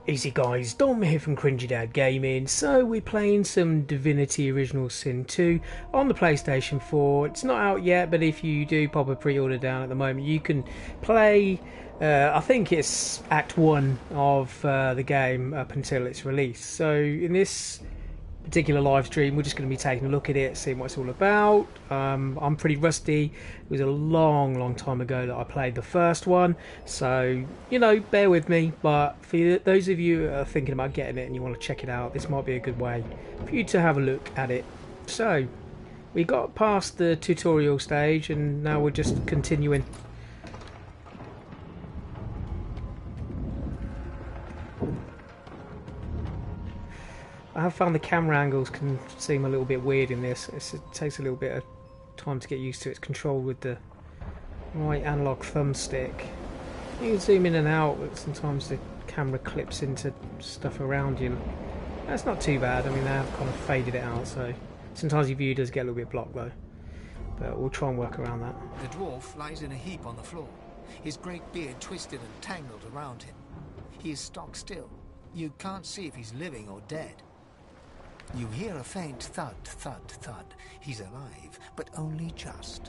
Easy guys, Dom here from Cringey Dad Gaming. So we're playing some Divinity Original Sin 2 on the PlayStation 4. It's not out yet, but if you do pop a pre-order down at the moment, you can play, I think it's Act 1 of the game up until its release. So in this particular live stream, we're just going to be taking a look at it, seeing what it's all about. I'm pretty rusty. It was a long time ago that I played the first one, so you know, bear with me. But for those of you who are thinking about getting it and you want to check it out, this might be a good way for you to have a look at it. So we got past the tutorial stage and now we're just continuing. I have found the camera angles can seem a little bit weird in this. It takes a little bit of time to get used to. It's controlled with the right analog thumbstick. You can zoom in and out, but sometimes the camera clips into stuff around you. That's not too bad. I mean, they have kind of faded it out, so sometimes your view does get a little bit blocked though. But we'll try and work around that. The dwarf lies in a heap on the floor, his great beard twisted and tangled around him. He is stock still. You can't see if he's living or dead. You hear a faint thud, thud, thud. He's alive, but only just.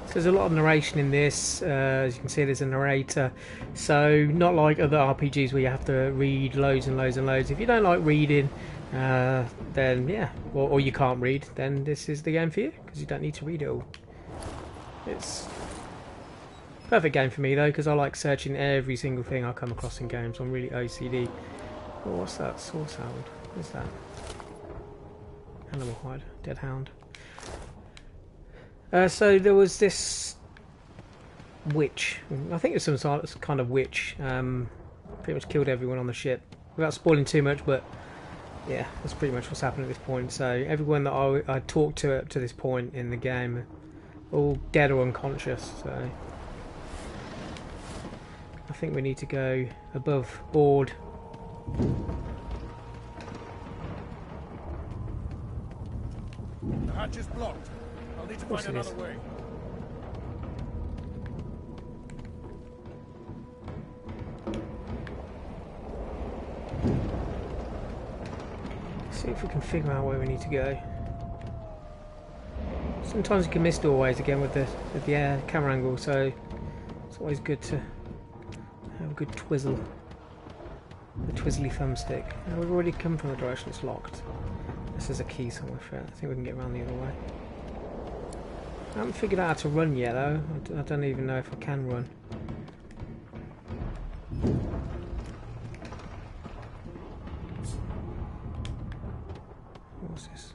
So there's a lot of narration in this. As you can see, there's a narrator. So not like other RPGs where you have to read loads and loads and loads. If you don't like reading, then yeah, or you can't read, then this is the game for you, because you don't need to read it all. It's a perfect game for me though, because I like searching every single thing I come across in games. I'm really OCD. Oh, what's that? Saw sound. What's that? Animal hide. Dead hound. So there was this witch. I think it was some sort of kind of witch. Pretty much killed everyone on the ship. Without spoiling too much, but yeah, that's pretty much what's happened at this point. So everyone that I talked to up to this point in the game, all dead or unconscious. So I think we need to go above board. The hatch is blocked. I'll need to find another way. See if we can figure out where we need to go. Sometimes you can miss doorways again with the camera angle, so it's always good to have a good twizzle. The twizzly thumbstick. Now we've already come from the direction it's locked. This is a key somewhere for it. I think we can get around the other way. I haven't figured out how to run yet though. I don't even know if I can run. What's this?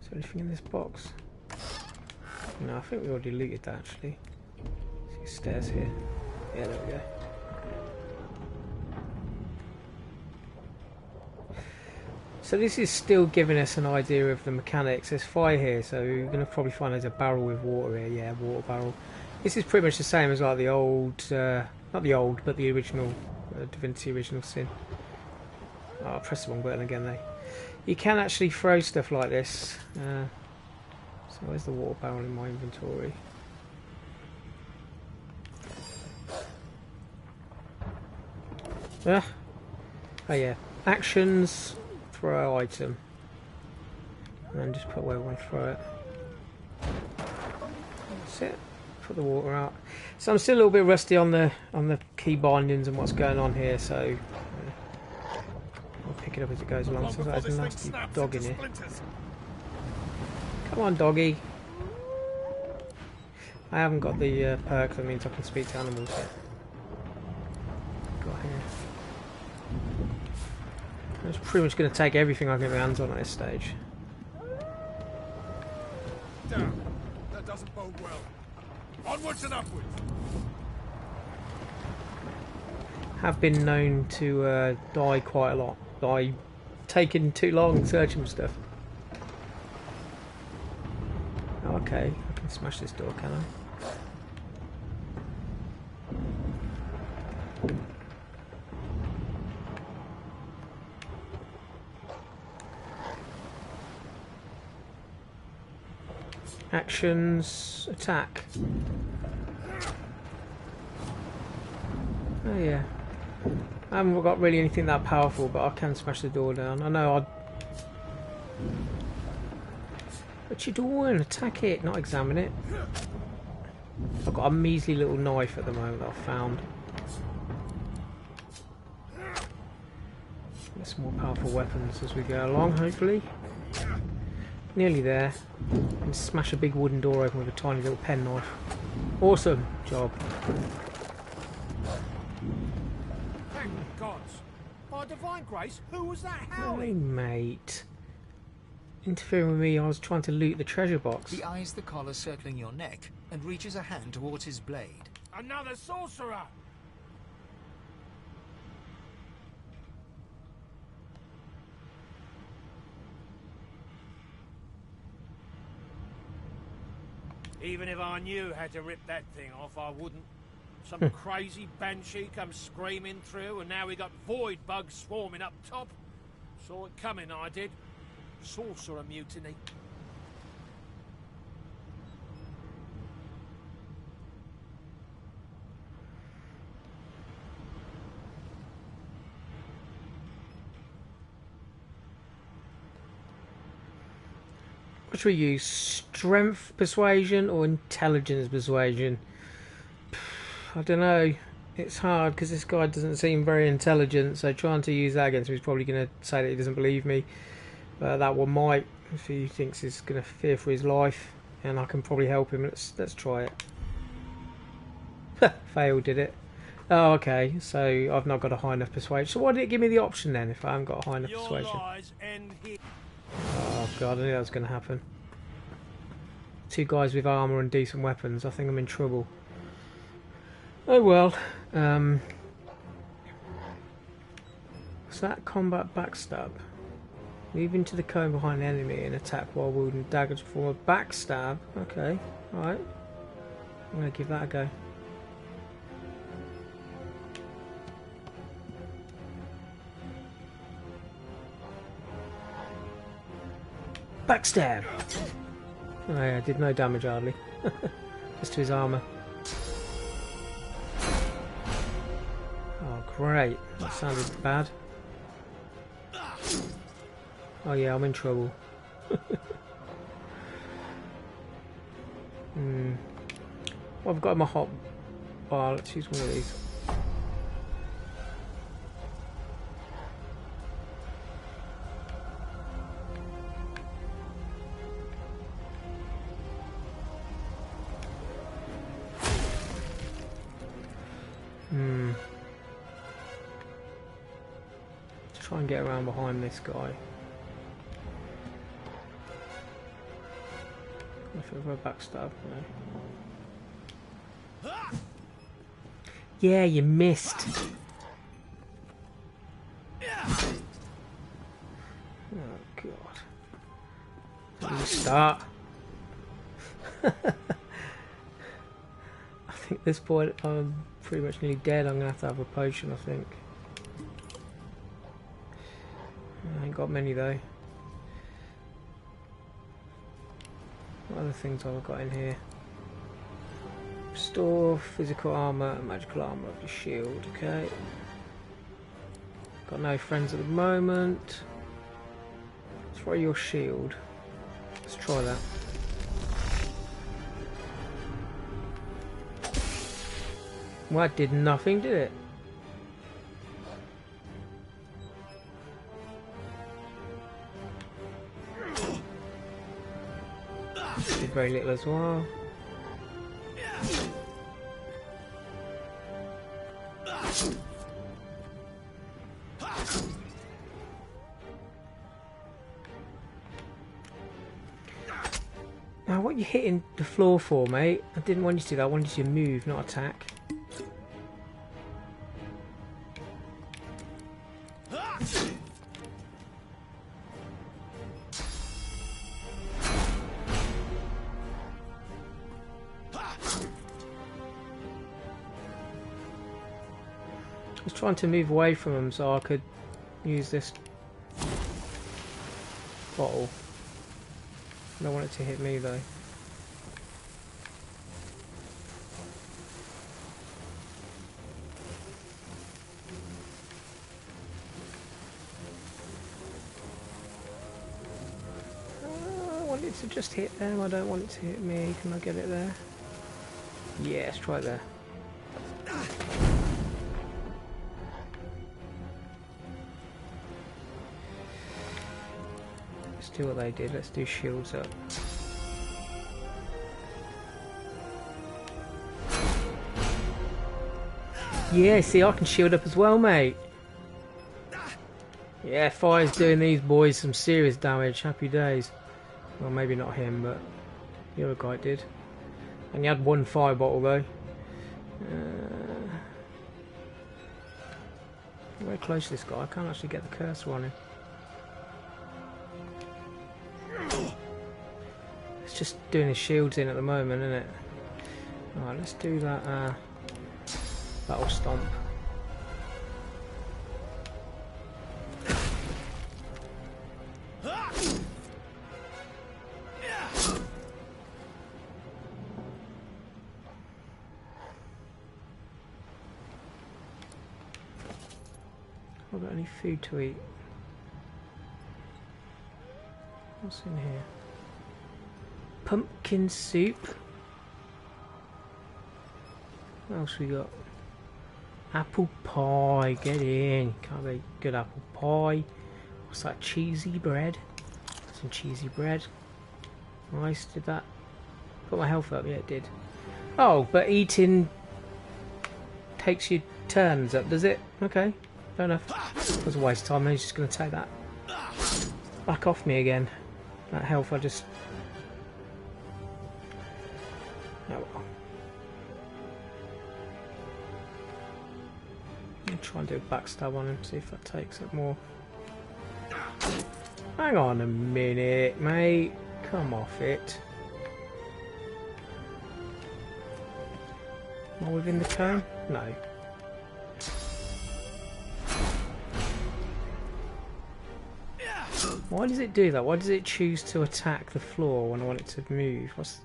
Is there anything in this box? No, I think we already looted that actually. See stairs here. Yeah, there we go. So this is still giving us an idea of the mechanics. There's fire here, so you're going to probably find there's a barrel with water here. Yeah, water barrel. This is pretty much the same as like the old, not the old, but the original Divinity Original Sin. Oh, I pressed the wrong button again though. You can actually throw stuff like this. So where's the water barrel in my inventory? Oh yeah, actions. Throw item, and then just put where we want to throw it. That's it. Put the water out. So I'm still a little bit rusty on the key bindings and what's going on here. So I'll pick it up as it goes along. So there's a nasty dog in here. Come on, doggy. I haven't got the perk that means I can speak to animals yet. Got here. It's pretty much going to take everything I can get my hands on at this stage. Damn, that doesn't bode well. Onwards and upwards. Have been known to die quite a lot by taking too long searching for stuff. Okay, I can smash this door, can I? Actions, attack. Oh yeah. I haven't got really anything that powerful, but I can smash the door down. I know I'd... What you doing? Attack it, not examine it. I've got a measly little knife at the moment that I've found. Get some more powerful weapons as we go along, hopefully. Nearly there. And smash a big wooden door open with a tiny little penknife. Awesome job. Thank the gods. By divine grace, who was that Hey, howling? mate. Interfering with me, I was trying to loot the treasure box. He eyes the collar circling your neck and reaches a hand towards his blade. Another sorcerer! Even if I knew how to rip that thing off, I wouldn't. Some crazy banshee comes screaming through, and now we got void bugs swarming up top. Saw it coming, I did. Sorcerer mutiny. What should we use? Strength persuasion or intelligence persuasion? I don't know. It's hard because this guy doesn't seem very intelligent, so trying to use that against him, he's probably going to say that he doesn't believe me. That one might, if he thinks he's going to fear for his life, and I can probably help him. Let's try it. Failed, did it? Oh, okay. So I've not got a high enough persuasion. So why did it give me the option then if I haven't got a high enough Your persuasion? lies end here. Oh god, I knew that was going to happen. Two guys with armour and decent weapons. I think I'm in trouble. Oh well. What's that? Combat backstab. Move into the cone behind the enemy and attack while wielding daggers to form a backstab. Okay, alright. I'm going to give that a go. Backstab! Oh yeah, did no damage hardly. Just to his armour. Oh great, that sounded bad. Oh yeah, I'm in trouble. Well, I've got my hot bar, let's use one of these. Let's try and get around behind this guy. If I backstab, no. Yeah, you missed. Oh god. You start. I think at this point I'm pretty much nearly dead. I'm gonna have to have a potion, I think. I ain't got many though. What other things have I got in here? Restore physical armour and magical armour of your shield, okay. Got no friends at the moment. Throw your shield. Let's try that. Well, that did nothing, did it? Did very little as well. Now, what are you hitting the floor for, mate? I didn't want you to do that. I wanted you to move, not attack. I was trying to move away from him so I could use this bottle. I don't want it to hit me though. it to just hit them? I don't want it to hit me. Can I get it there? Yeah, let's try it there. Let's do what they did. Let's do shields up. Yeah, see, I can shield up as well, mate. Yeah, fire's doing these boys some serious damage. Happy days. Well, maybe not him, but the other guy did. And he had one fire bottle, though. Very close to this guy. I can't actually get the cursor on him. It's just doing his shields in at the moment, isn't it? Alright, let's do that. Battle stomp. Have I got any food to eat? What's in here? Pumpkin soup. What else we got? Apple pie. Get in. Can't be good apple pie. What's that? Cheesy bread. Some cheesy bread. Nice. Did that put my health up? Yeah, it did. Oh, but eating takes your turns up, does it? Okay. Fair enough. That was a waste of time. He's just going to take that back off me again. That health I just... Oh well. I'll try and do a backstab on him, see if that takes it more. Hang on a minute, mate. Come off it. Am I within the cone? No. Why does it do that? Why does it choose to attack the floor when I want it to move? What's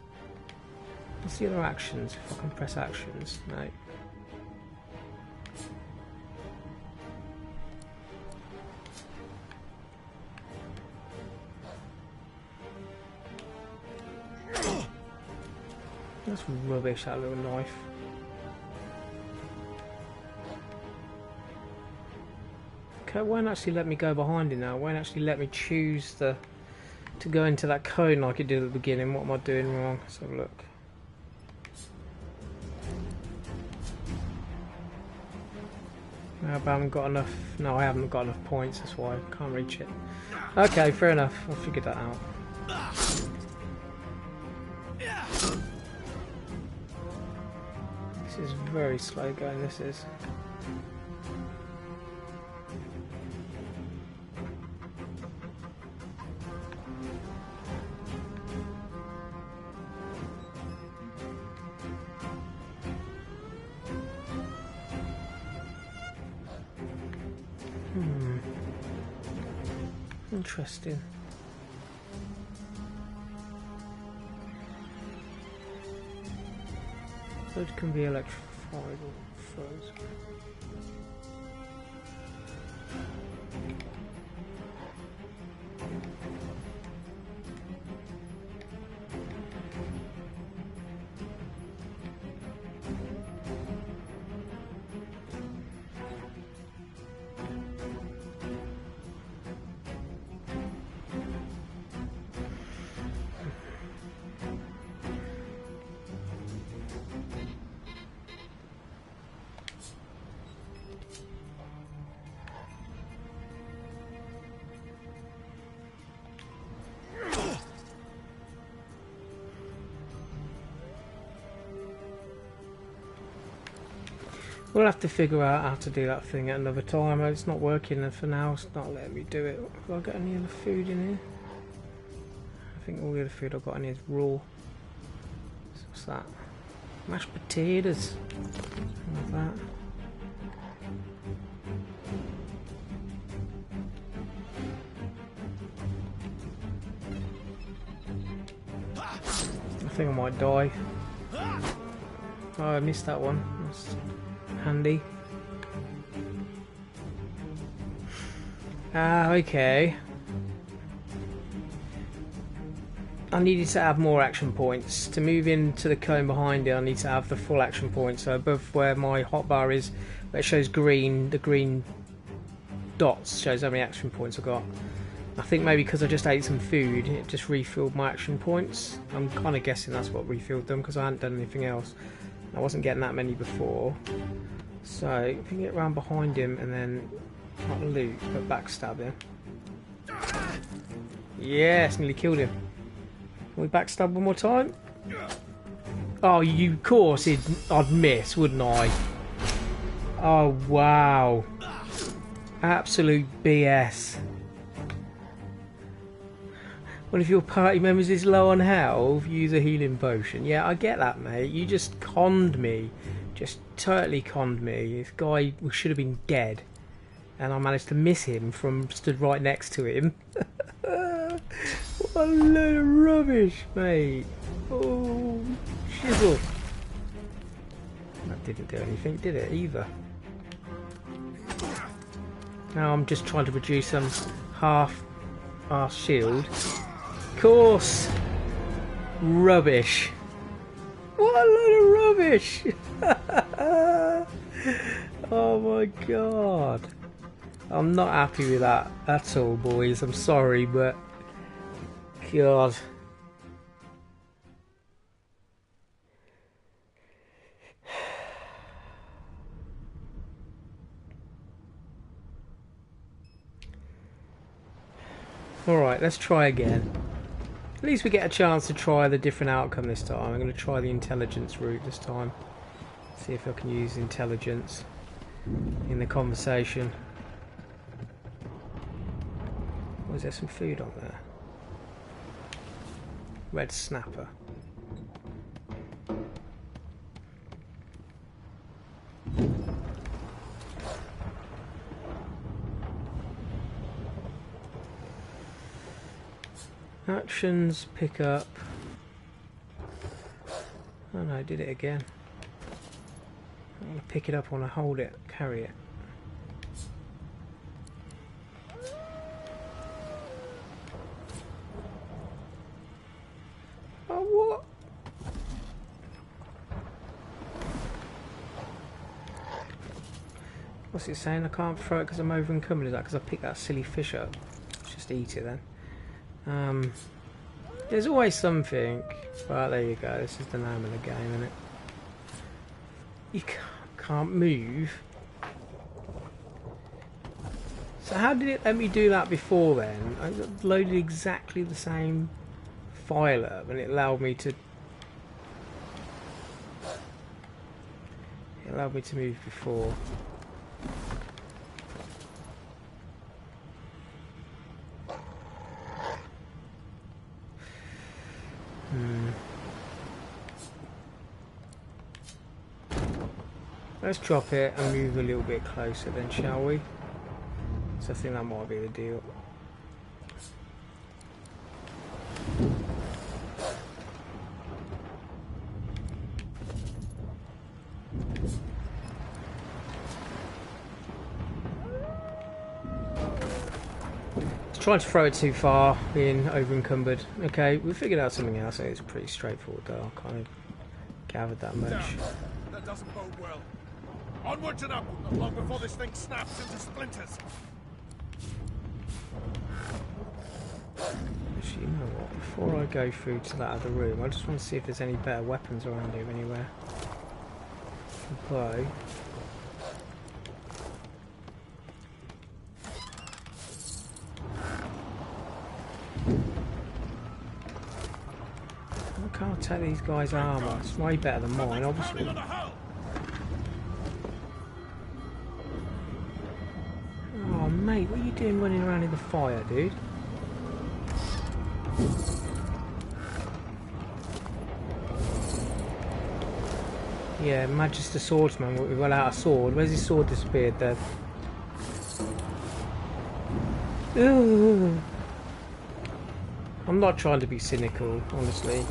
the other actions? If I can press actions. No. That's rubbish, that little knife. Okay, it won't actually let me go behind it now. It won't actually let me choose to go into that cone like it did at the beginning. What am I doing wrong? Let's have a look. I haven't got enough. No, I haven't got enough points. That's why I can't reach it. Okay, fair enough. I figured that out. This is very slow going. This is. Interesting. So it can be electrified or frozen. We'll have to figure out how to do that thing at another time. It's not working, and for now it's not letting me do it. Have I got any other food in here? I think all the other food I've got in here is raw. So what's that? Mashed potatoes. Like that. I think I might die. Oh, I missed that one. That's handy. Ah, okay. I needed to have more action points. To move into the cone behind it, I need to have the full action points. So above where my hotbar is, where it shows green, the green dots shows how many action points I got. I think maybe because I just ate some food, it just refilled my action points. I'm kind of guessing that's what refilled them, because I hadn't done anything else. I wasn't getting that many before. So if we can get around behind him and then not loot, but backstab him. Yes, nearly killed him. Can we backstab one more time? Oh, of course I'd miss, wouldn't I? Oh, wow. Absolute BS. One of your party members is low on health, use a healing potion. Yeah, I get that, mate. You just conned me. Just totally conned me. This guy should have been dead. And I managed to miss him from stood right next to him. What a load of rubbish, mate. Oh, shizzle. That didn't do anything, did it, either? Now I'm just trying to produce some half shield. Of course. Rubbish. What a load of rubbish. Oh my god. I'm not happy with that at all, boys. I'm sorry, but god. Alright, let's try again. At least we get a chance to try the different outcome this time. I'm going to try the intelligence route this time. See if I can use intelligence in the conversation. Oh, is there some food on there? Red snapper. Actions, pick up. Oh no, I did it again. I want to pick it up, I want to hold it, carry it. Oh, what? What's it saying? I can't throw it because I'm over encumbered. Is that because I picked that silly fish up? Let's just eat it then. There's always something. Well, there you go. This is the name of the game, isn't it? You can't move. So how did it let me do that before then? I loaded exactly the same file up and it allowed me to... It allowed me to move before. Let's drop it and move a little bit closer then, shall we? So I think that might be the deal. Trying to throw it too far, being over encumbered. Okay, we figured out something else. I think it's pretty straightforward though. I kind of gathered that much. That doesn't bode well. Onwards and up, not long before this thing snaps into splinters. Actually, you know what? Before I go through to that other room, I just want to see if there's any better weapons around here anywhere. Bow. I can't take these guys' armour. It's way better than mine, obviously. Oh, mate, what are you doing running around in the fire, dude? Yeah, Magister Swordsman, we went out of sword. Where's his sword disappeared then? Ugh. I'm not trying to be cynical, honestly.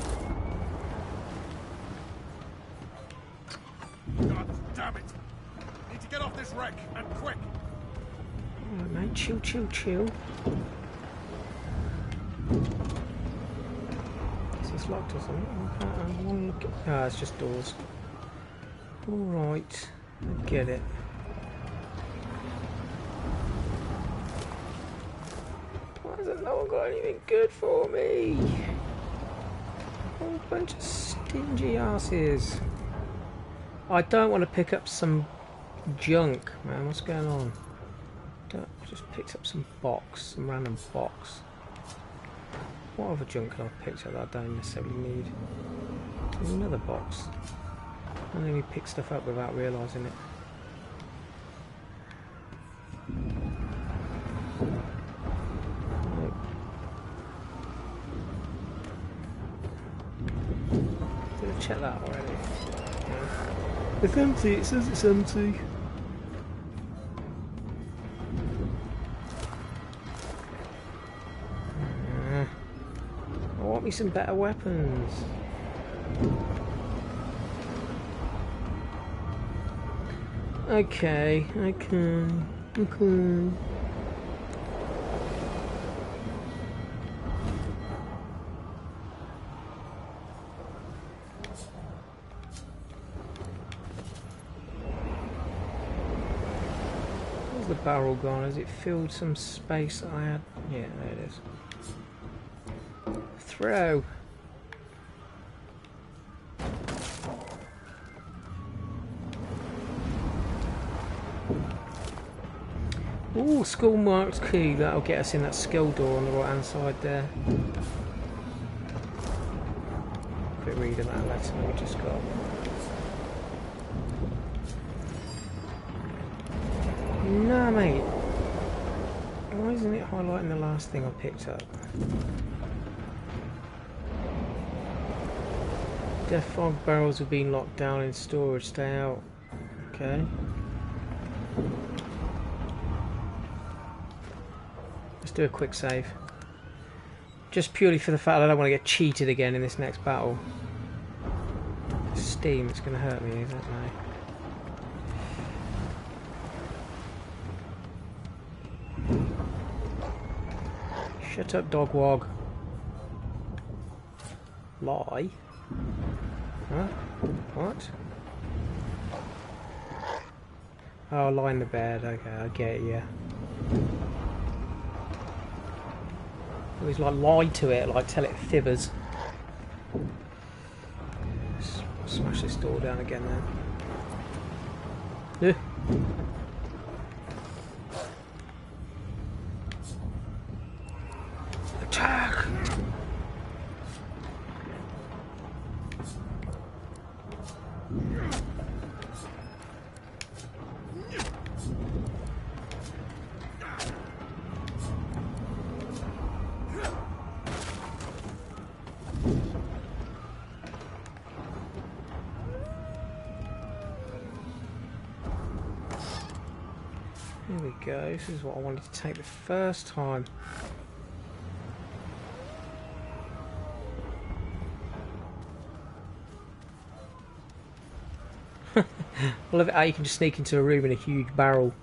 God damn it! Need to get off this wreck, and quick! Alright, mate, chill, chill, chill. it's locked or something. I want to look at... Ah, it's just doors. Alright, I get it. Why hasn't no one got anything good for me? A whole bunch of stingy asses. I don't want to pick up some junk, man. What's going on? I just picked up some random box. What other junk can I pick up that I don't necessarily need? There's another box. I only pick stuff up without realising it. Nope. Did I check that already? No. It's empty, it says it's empty. I want me some better weapons. Okay. Where's the barrel gone? Has it filled some space that I had? Yeah, there it is. Throw. Ooh, skull marked key. That'll get us in that skull door on the right hand side there. Quick read of that letter we just got. Nah, mate. Why isn't it highlighting the last thing I picked up? Death fog barrels have been locked down in storage. Stay out. Okay. Let's do a quick save. Just purely for the fact that I don't want to get cheated again in this next battle. Steam, it's going to hurt me, isn't it? No. Shut up, dogwog. Lie? Huh? What? Oh, lie in the bed. Okay, I get it, yeah. Always like lie to it, like tell it fibbers. Smash this door down again then. Attack! Here we go, this is what I wanted to take the first time. I love it how you can just sneak into a room in a huge barrel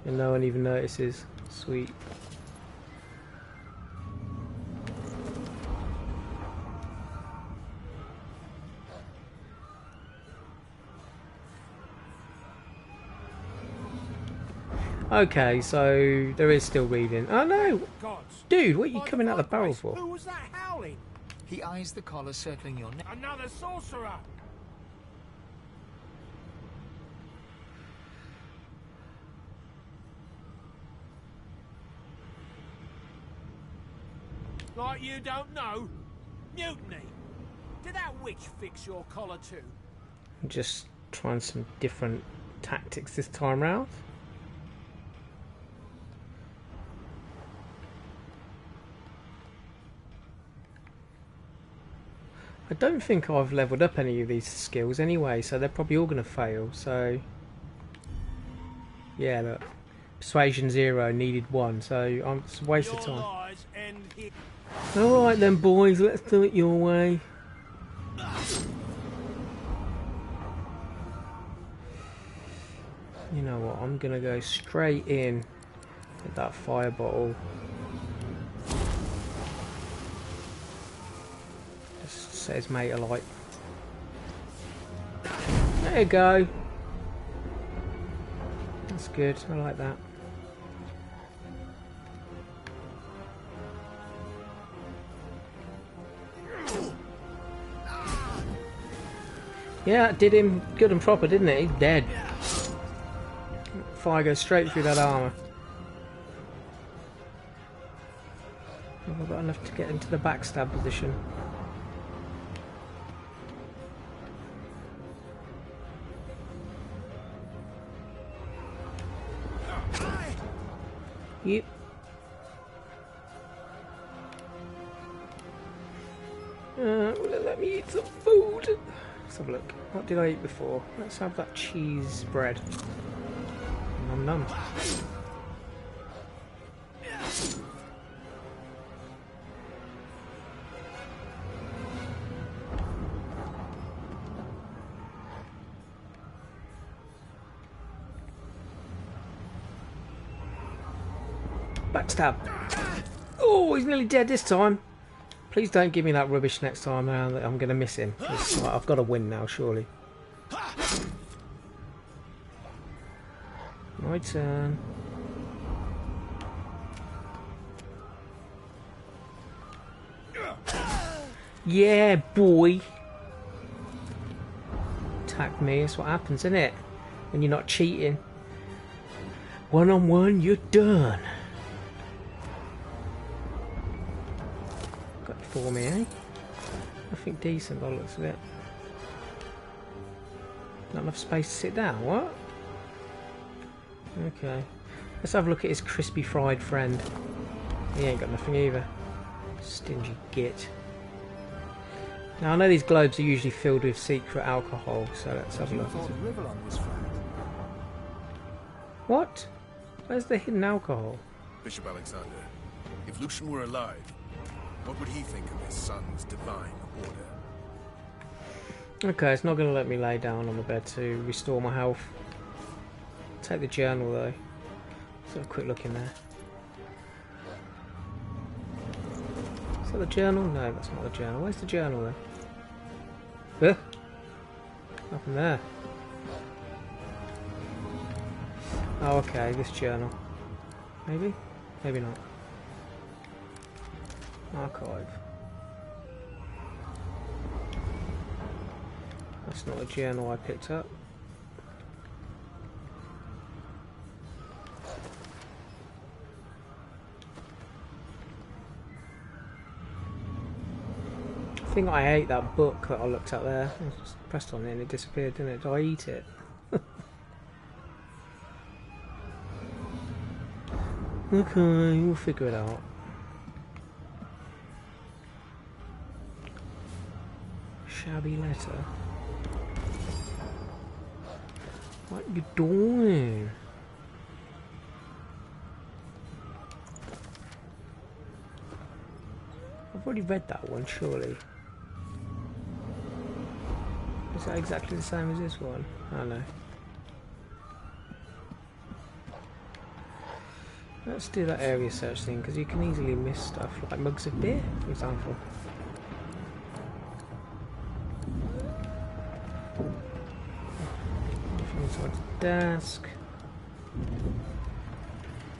and no one even notices. Sweet. Okay, so there is still reading. Oh no! Dude, what are you coming out of the barrel for? Who was that howling? He eyes the collar circling your neck. Another sorcerer! Like you don't know? Mutiny! Did that witch fix your collar too? I'm just trying some different tactics this time round. I don't think I've leveled up any of these skills anyway, so they're probably all going to fail, so... Yeah, look. Persuasion 0, needed 1, so it's a waste of time. Alright then boys, let's do it your way. You know what, I'm going to go straight in with that fire bottle. Just set his mate alight. There you go. That's good. I like that. Yeah, it did him good and proper, didn't it? He's dead. Fire goes straight through that armour. Have I got enough to get into the backstab position? Yep. Will it let me eat some food? Let's have a look. What did I eat before? Let's have that cheese bread. Nom nom. Backstab. Oh, he's nearly dead this time. Please don't give me that rubbish next time around. I'm going to miss him. I've got to win now, surely. My turn. Yeah, boy. Attack me. That's what happens, isn't it? When you're not cheating. One on one, you're done. Got it for me, eh? Nothing decent by the looks of it. Not enough space to sit down, what? Okay. Let's have a look at his crispy fried friend. He ain't got nothing either. Stingy git. Now I know these globes are usually filled with secret alcohol, so let's have a look. What? Where's the hidden alcohol? Bishop Alexander, if Lucian were alive, what would he think of his son's divine order? Okay, it's not going to let me lay down on the bed to restore my health. Take the journal though. Let's have a quick look in there. Is that the journal? No, that's not the journal. Where's the journal then? Nothing there. Oh, okay, this journal. Maybe? Maybe not. Archive. That's not a journal I picked up. I think I ate that book that I looked at there. I just pressed on it and it disappeared, didn't it? Did I eat it? Okay, we'll figure it out. Shabby letter. What you doing? I've already read that one, surely. Is that exactly the same as this one? I don't know. Let's do that area search thing, because you can easily miss stuff, like mugs of beer, for example. Nothing inside the desk.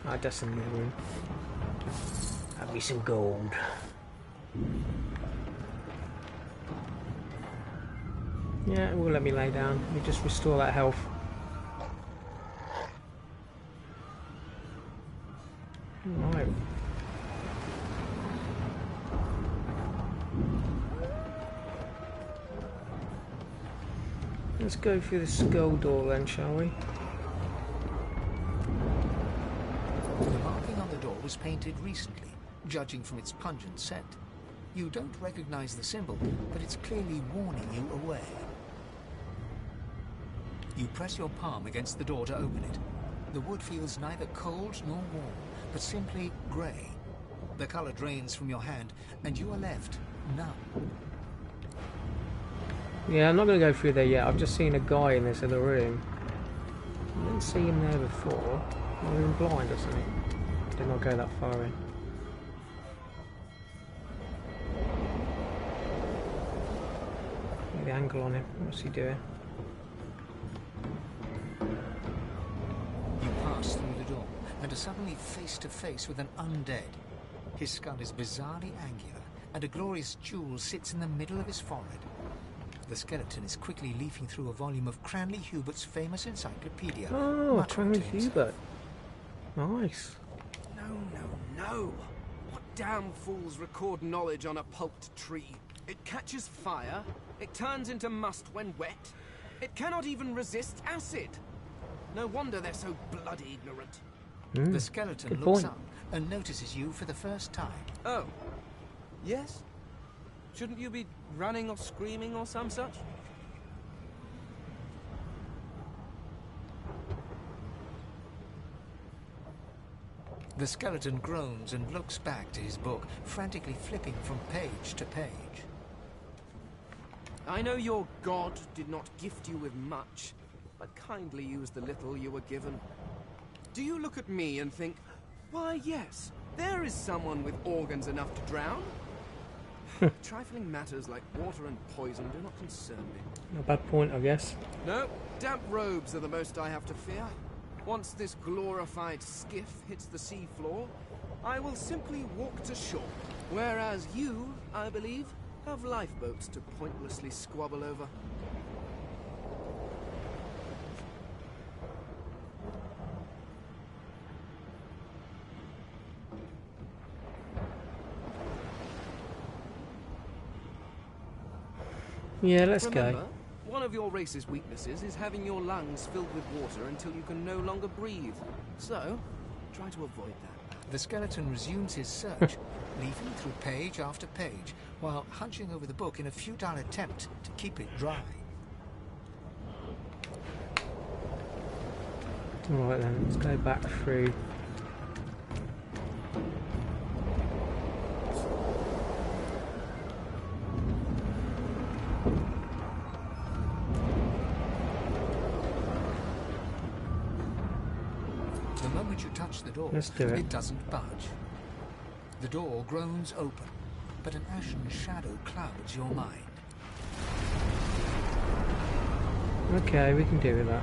Ah, desk in the other room. Have me some gold. Yeah, it will let me lay down. Let me just restore that health. Right. Let's go through the skull door then, shall we? The marking on the door was painted recently, judging from its pungent scent. You don't recognize the symbol, but it's clearly warning you away. You press your palm against the door to open it. The wood feels neither cold nor warm, but simply grey. The colour drains from your hand, and you are left numb. Yeah, I'm not going to go through there yet. I've just seen a guy in this other room. I didn't see him there before. Am I even blind or something? Did not go that far in. Get the angle on him. What's he doing? You pass through the door and are suddenly face to face with an undead. His skull is bizarrely angular, and a glorious jewel sits in the middle of his forehead. The skeleton is quickly leafing through a volume of Cranley Hubert's famous encyclopedia. Oh, muttering Cranley to himself. Hubert. Nice. No. What damn fools record knowledge on a pulped tree? It catches fire, it turns into must when wet, it cannot even resist acid. No wonder they're so bloody ignorant. The skeleton good looks point. up and notices you for the first time. Oh. Yes? Shouldn't you be running or screaming or some such? The skeleton groans and looks back to his book, frantically flipping from page to page. I know your god did not gift you with much, but kindly used the little you were given. Do you look at me and think, why yes, there is someone with organs enough to drown? Trifling matters like water and poison do not concern me. Not a bad point, I guess. No, damp robes are the most I have to fear. Once this glorified skiff hits the sea floor, I will simply walk to shore. Whereas you, I believe, have lifeboats to pointlessly squabble over. Yeah, let's Remember, go. one of your race's weaknesses is having your lungs filled with water until you can no longer breathe. So, try to avoid that. The skeleton resumes his search, leafing through page after page, while hunching over the book in a futile attempt to keep it dry. Alright then, let's go back through. The moment you touch the door, Let's do it. it doesn't budge. The door groans open, but an ashen shadow clouds your mind. Okay, we can deal with that.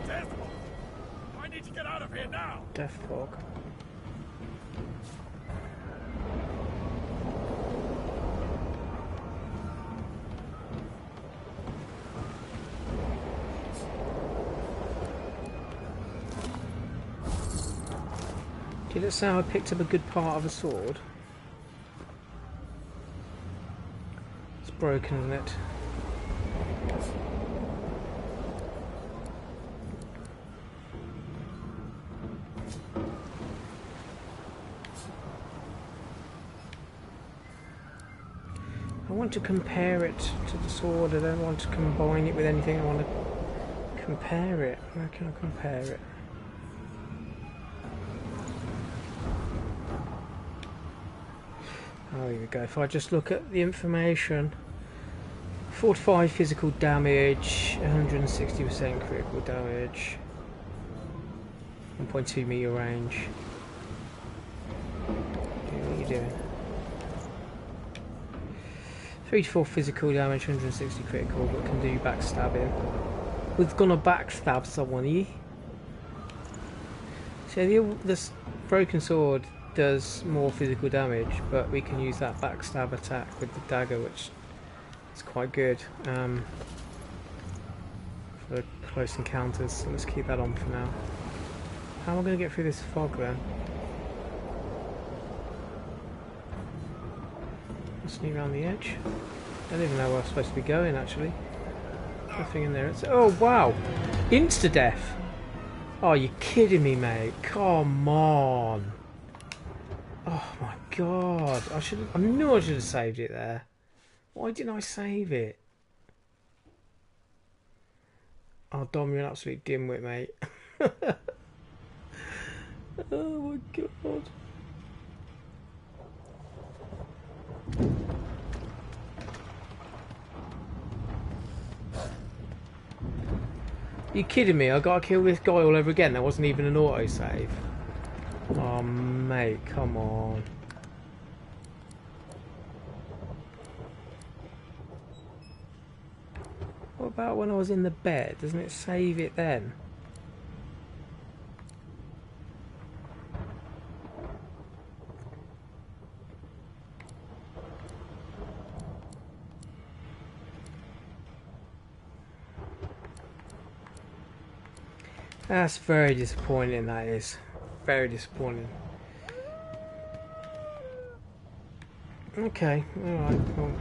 Death! I need to get out of here now! Death fog. Did it say I picked up a good part of a sword? It's broken, isn't it? I want to compare it to the sword. I don't want to combine it with anything. I want to compare it. Where can I compare it? Oh, here we go. If I just look at the information, 45 physical damage, 160% critical damage, 1.2 meter range. Okay, what are you doing? 3 to 4 physical damage, 160 critical, but can do backstabbing. We're gonna backstab someone, are you? So this broken sword does more physical damage, but we can use that backstab attack with the dagger, which is quite good for close encounters. So let's keep that on for now. How am I going to get through this fog then? Sneak around the edge. Don't even know where I'm supposed to be going actually. Nothing in there. It's, oh wow! Insta death! Oh, you're kidding me, mate! Come on! Oh my god! I knew I should have saved it there. Why didn't I save it? Oh, Dom, you're an absolute dimwit, mate. Oh my god! You kidding me? I gotta kill this guy all over again. That wasn't even an autosave. Oh mate, come on. about when I was in the bed? Doesn't it save it then? That's very disappointing, that is. Very disappointing. Okay, alright, well,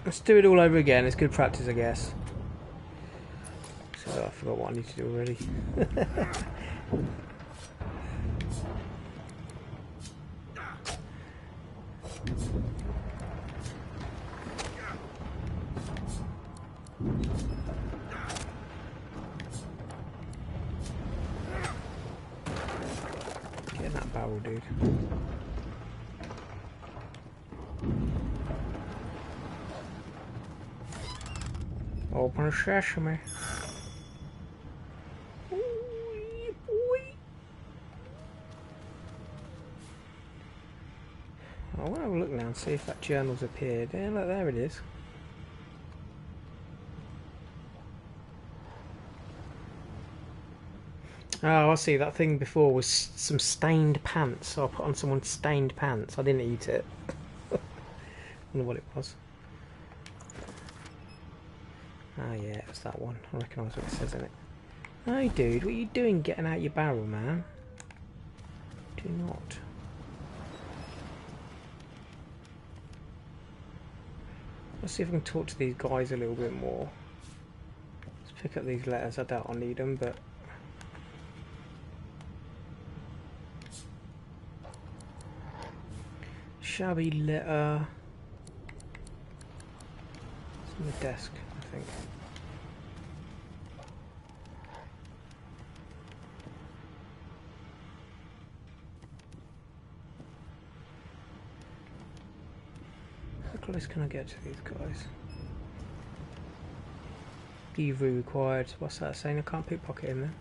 let's do it all over again. It's good practice, I guess. So I forgot what I need to do already. Get in that barrel, dude. Open sesame. I want to have a look now and see if that journal's appeared. Yeah, look, there it is. Oh, I see. That thing before was some stained pants. So I put on someone's stained pants. I didn't eat it. I wonder what it was. Ah, yeah, it's that one. I recognise what it says in it. Hey, dude, what are you doing getting out your barrel, man? Do not. Let's see if I can talk to these guys a little bit more. Let's pick up these letters. I doubt I'll need them, but... Shabby letter. It's on the desk, I think. How close can I get to these guys? Thievery required. What's that saying? I can't pickpocket in there.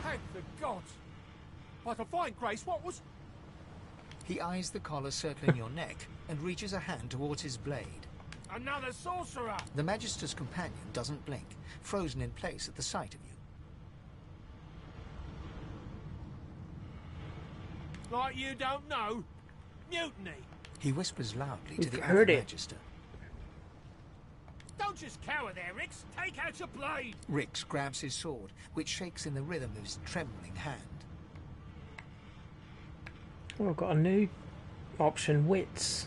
Thank the gods! By divine grace, what was... He eyes the collar circling your neck and reaches a hand towards his blade. Another sorcerer! The Magister's companion doesn't blink, frozen in place at the sight of you. Like you don't know? Mutiny! He whispers loudly to We've the heard other it. Magister. Don't just cower there, Rix! Take out your blade! Rix grabs his sword, which shakes in the rhythm of his trembling hand. Oh, I've got a new option, wits.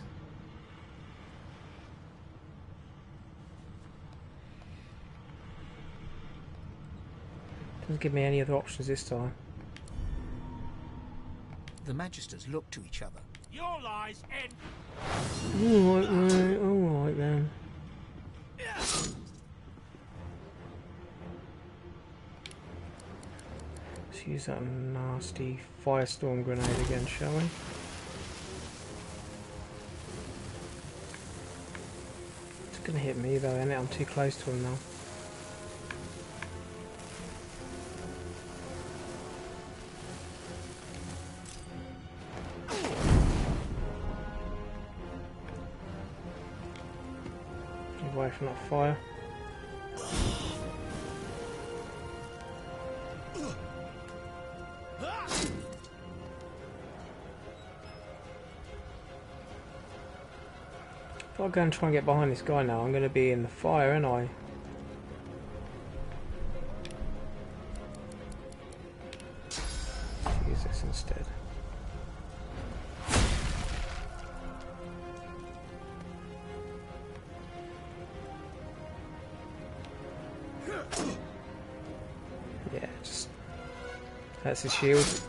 Doesn't give me any other options this time. The Magisters look to each other. Your lies end... Alright, mate, alright then. Let's use that nasty firestorm grenade again, shall we? It's gonna hit me though, isn't it? I'm too close to him now. Get away from that fire. If I go and try and get behind this guy now, I'm going to be in the fire, aren't I? Let's use this instead. Yeah, just... That's his shield.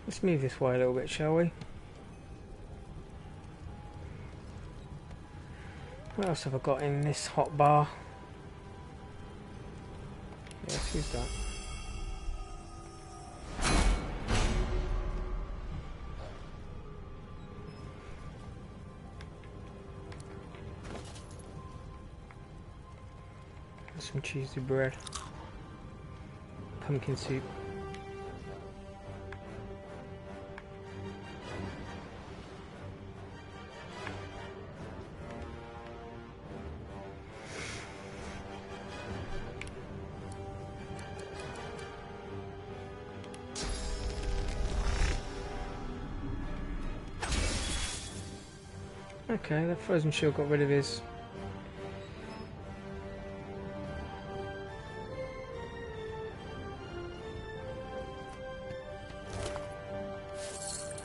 Let's move this way a little bit, shall we? What else have I got in this hot bar? Yeah, let's use that. Some cheesy bread. pumpkin soup. Okay, that frozen shield got rid of his.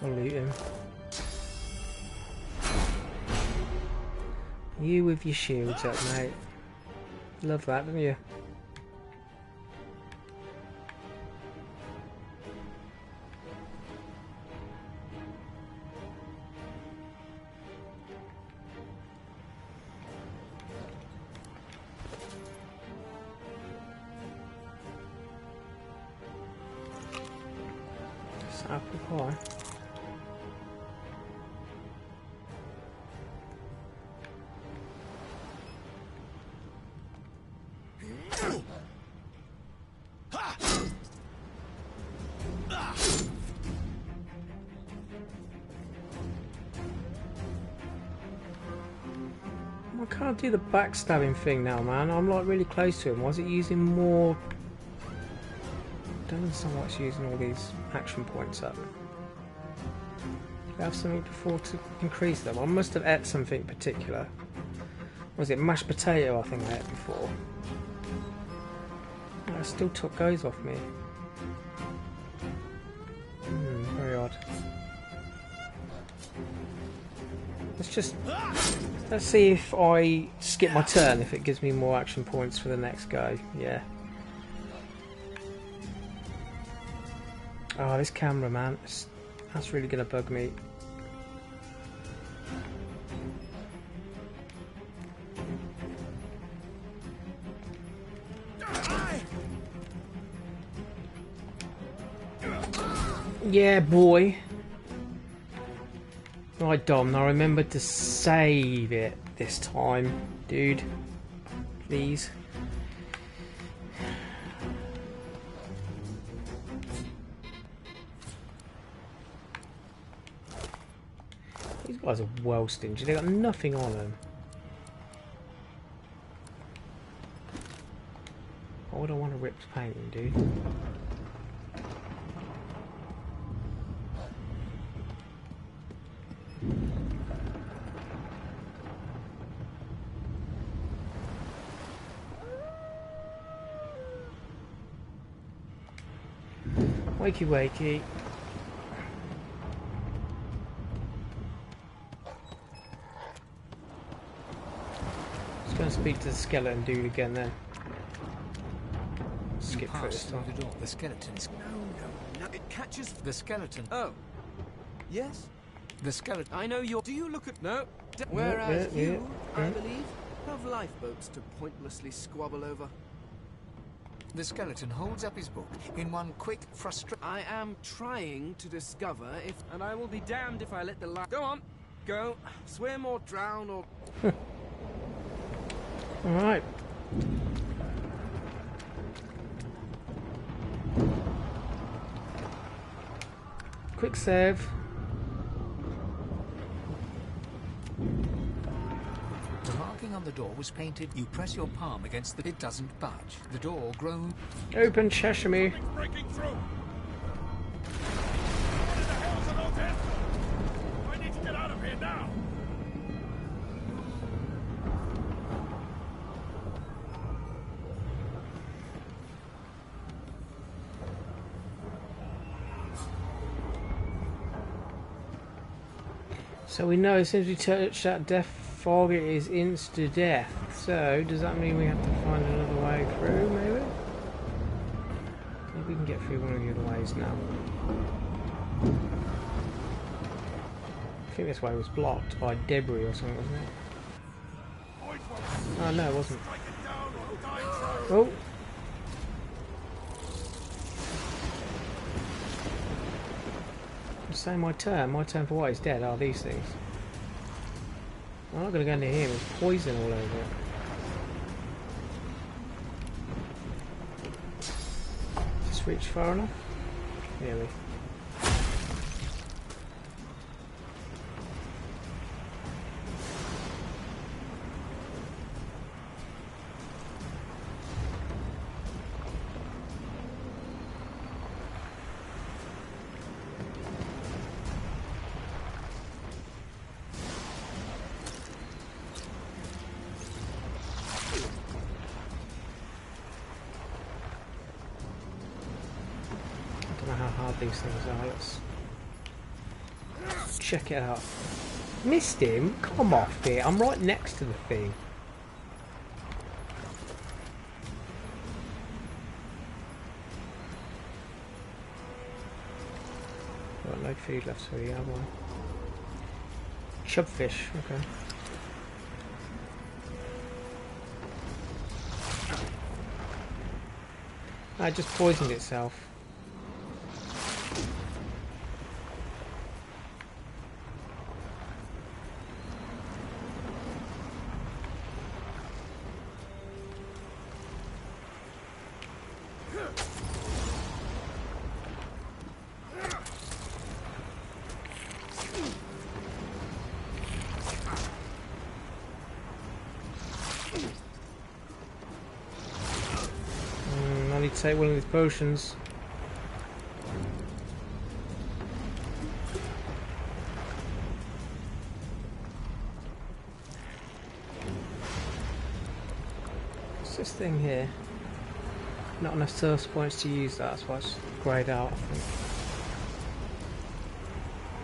I'll loot him. You with your shields up, mate. Love that, don't you? Apple pie. I can't do the backstabbing thing now, man. I'm like really close to him. Was it using more? Don't understand why it's using all these action points up. Do I have something before to increase them? I must have ate something particular. Was it mashed potato? I think I ate before. Oh, it still took goes off me. Very odd. Let's see if I skip my turn, if it gives me more action points for the next go. Yeah. Oh, this camera, man. That's really going to bug me. Yeah, boy. Right, Dom, now remember to save it this time, dude. Please. These guys are well stingy. They got nothing on them. Why would I want to rip the painting, dude? Wakey wakey. Just going to speak to the skeleton dude again then. Skip through this time. The door. The skeleton is... No. It catches... The skeleton. Oh. Yes? The skeleton. I know you're... Do you look at... No. Whereas you, I believe, have lifeboats to pointlessly squabble over. The skeleton holds up his book in one quick, frustrating... I am trying to discover if... And I will be damned if I let the light... Go on. Go. Swim or drown or... Alright. Quick save. The marking on the door was painted. You press your palm against the... It doesn't budge. The door groans... Open sesame. Breaking through. What in the hell's an undead? I need to get out of here now. So we know as soon as we touch that death fog, it is insta death. So does that mean we have to find another way through? Maybe. Maybe we can get through one of the other ways now. I think this way was blocked by debris or something, wasn't it? Oh no, it wasn't. Oh. Say my turn. My turn for what is dead are these things. I'm not going to go into here. There's poison all over it. Is this reach far enough? Nearly. These things are. Let's check it out. Missed him? Come off it. I'm right next to the thing. Got no food left for you, have I? Chubfish, okay. It just poisoned itself. Take one of these potions. What's this thing here? Not enough source points to use that, that's why it's greyed out, I think.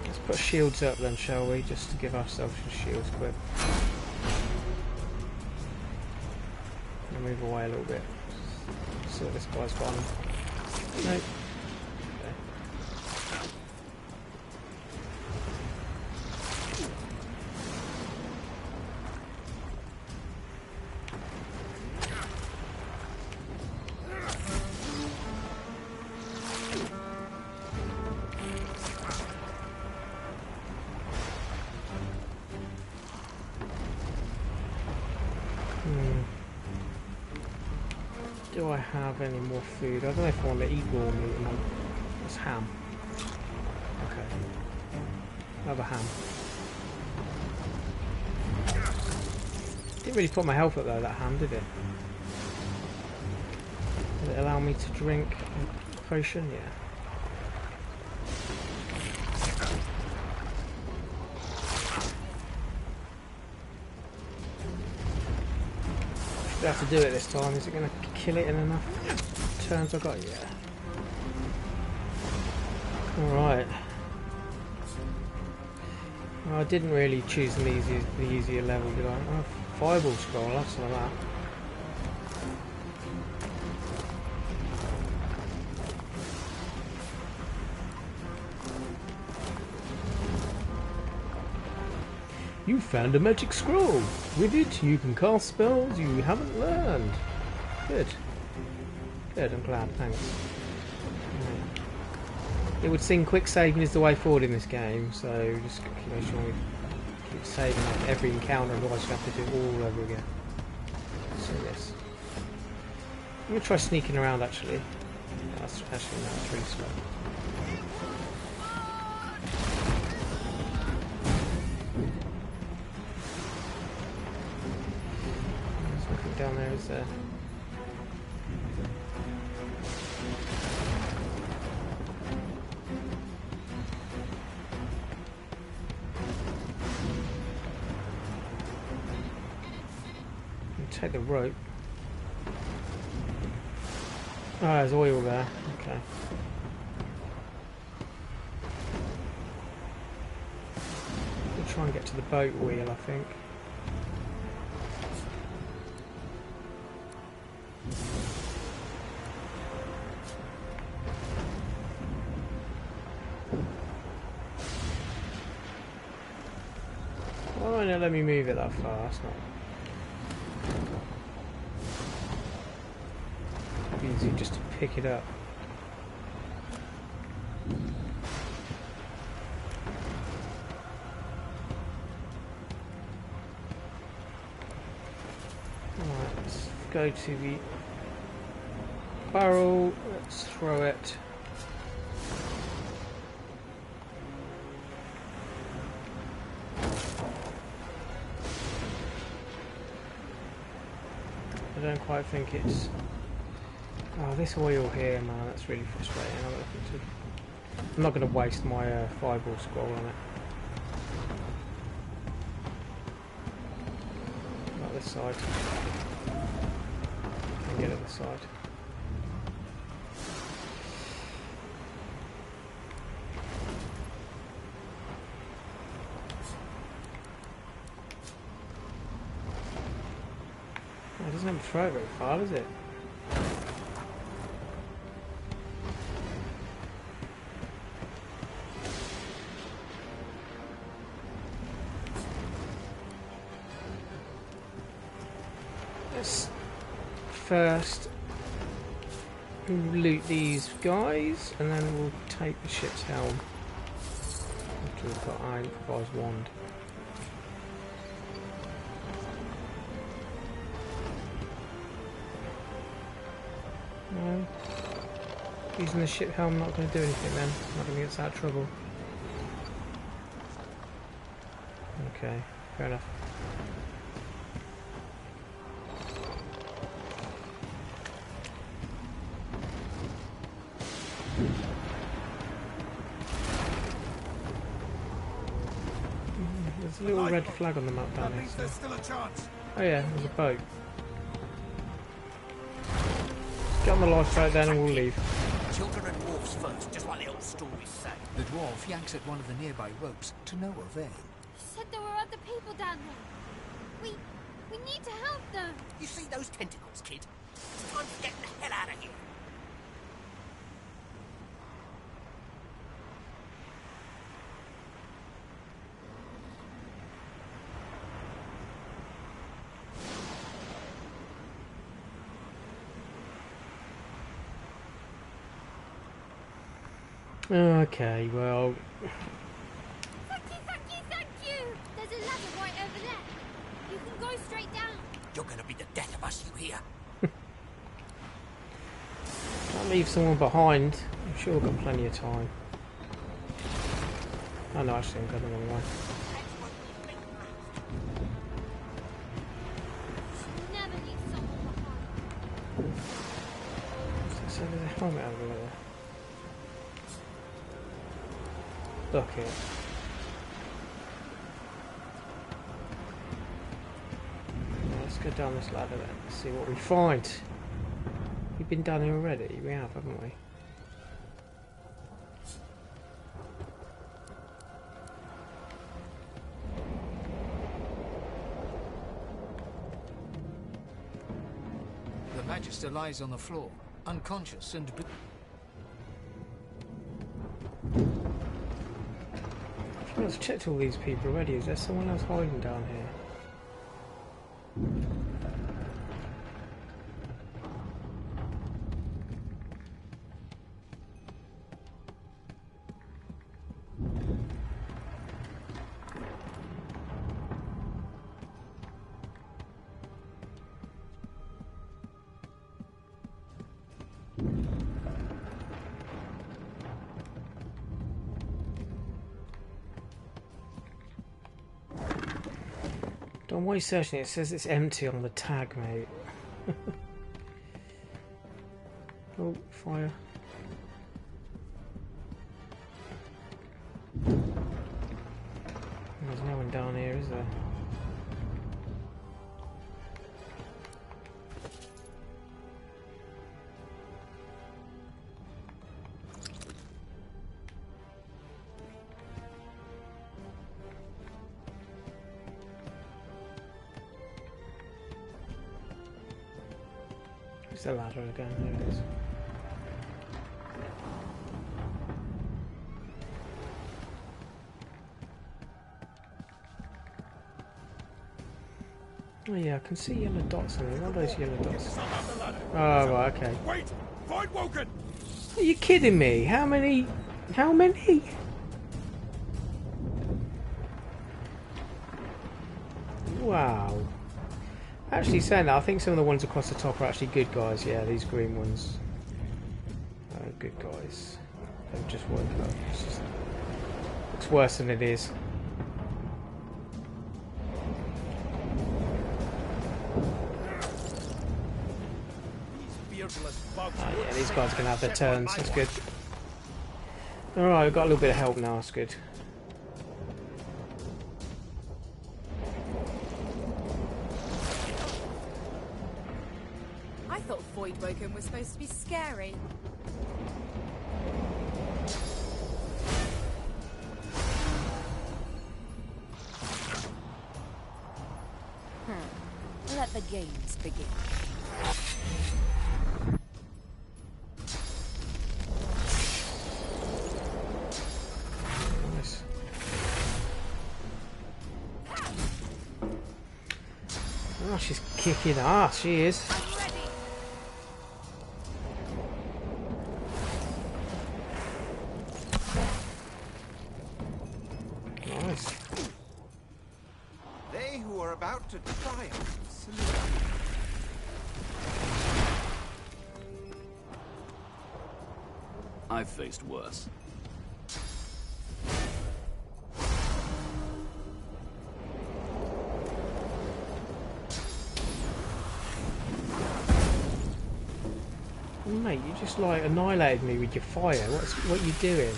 Let's put shields up then, shall we? Just to give ourselves some shields quick. And move away a little bit. So this guy's gone. Nope. Okay. Do I have any more food? I don't know if I want to eat raw meat. It's ham. Okay. Have a ham. Didn't really put my health up though, that ham, did it? Did it allow me to drink a potion? Yeah. Have to do it this time. Is it going to kill it in enough turns I got? Yeah. Alright. Well, I didn't really choose the easier level, did I? Oh, fireball scroll, I'll have some of that. You found a magic scroll. With it, you can cast spells you haven't learned. Good. Good, I'm glad, thanks. It would seem quick saving is the way forward in this game, so just make sure we keep saving like every encounter, otherwise you have to do it all over again. Let's do this. I'm going to try sneaking around actually. That's really slow. Down there is there. Take the rope. Oh, there's oil there. Okay. We'll try and get to the boat wheel, I think. Oh no, let me move it that far. That's not easy just to pick it up. Alright, let's go to the barrel. Let's throw it. I don't quite think it's... Oh, this oil here, man, that's really frustrating. I'm not going to waste my fireball scroll on it. Not this side. And get it this side. Oh, it doesn't have to throw it very far, does it? Let's first loot these guys, and then we'll take the ship's helm. After we've got our improvised wand. No. Using the ship helm not going to do anything then. Not going to get us out of trouble. Okay, fair enough. There's a little red flag on the map down there. There's still a chance. Oh yeah, there's a boat. Get on the lifeboat then and we'll leave. Children and dwarfs first, just like the old stories say. The dwarf yanks at one of the nearby ropes to no avail. He said there were other people down there. We need to help them. You see those tentacles, kid? It's time to get the hell out of here. Okay, well... Thank you! There's a ladder right over there. You can go straight down. You're gonna be the death of us, you hear? Can't leave someone behind. I'm sure we've got plenty of time. Oh no, actually I'm going the wrong way. Never leave someone behind. So there's a helmet over there. Look here. Let's go down this ladder then, see what we find. We've been down here already, we have, haven't we? The Magister lies on the floor, unconscious and... I've checked all these people already. Is there someone else hiding down here? Don't waste searching it. It says it's empty on the tag, mate. Oh, fire. There's no one down here, is there? It's the ladder again, there it is. Oh yeah, I can see yellow dots on it. What are those yellow dots? Oh, right, okay. Wait! Find Woken! Are you kidding me? How many? How many? Wow. Actually saying that, I think some of the ones across the top are actually good guys. Yeah, these green ones. good guys. They've just woken up. Looks worse than it is. Yeah, these guys are going to have their turns. That's good. Alright, we've got a little bit of help now. That's good. I thought Voidwoken was supposed to be scary. Let the games begin. Nice. Oh, she's kicking ass. She is. Nice. They who are about to triumph salute. I've faced worse. Mate, you just like annihilated me with your fire. What are you doing?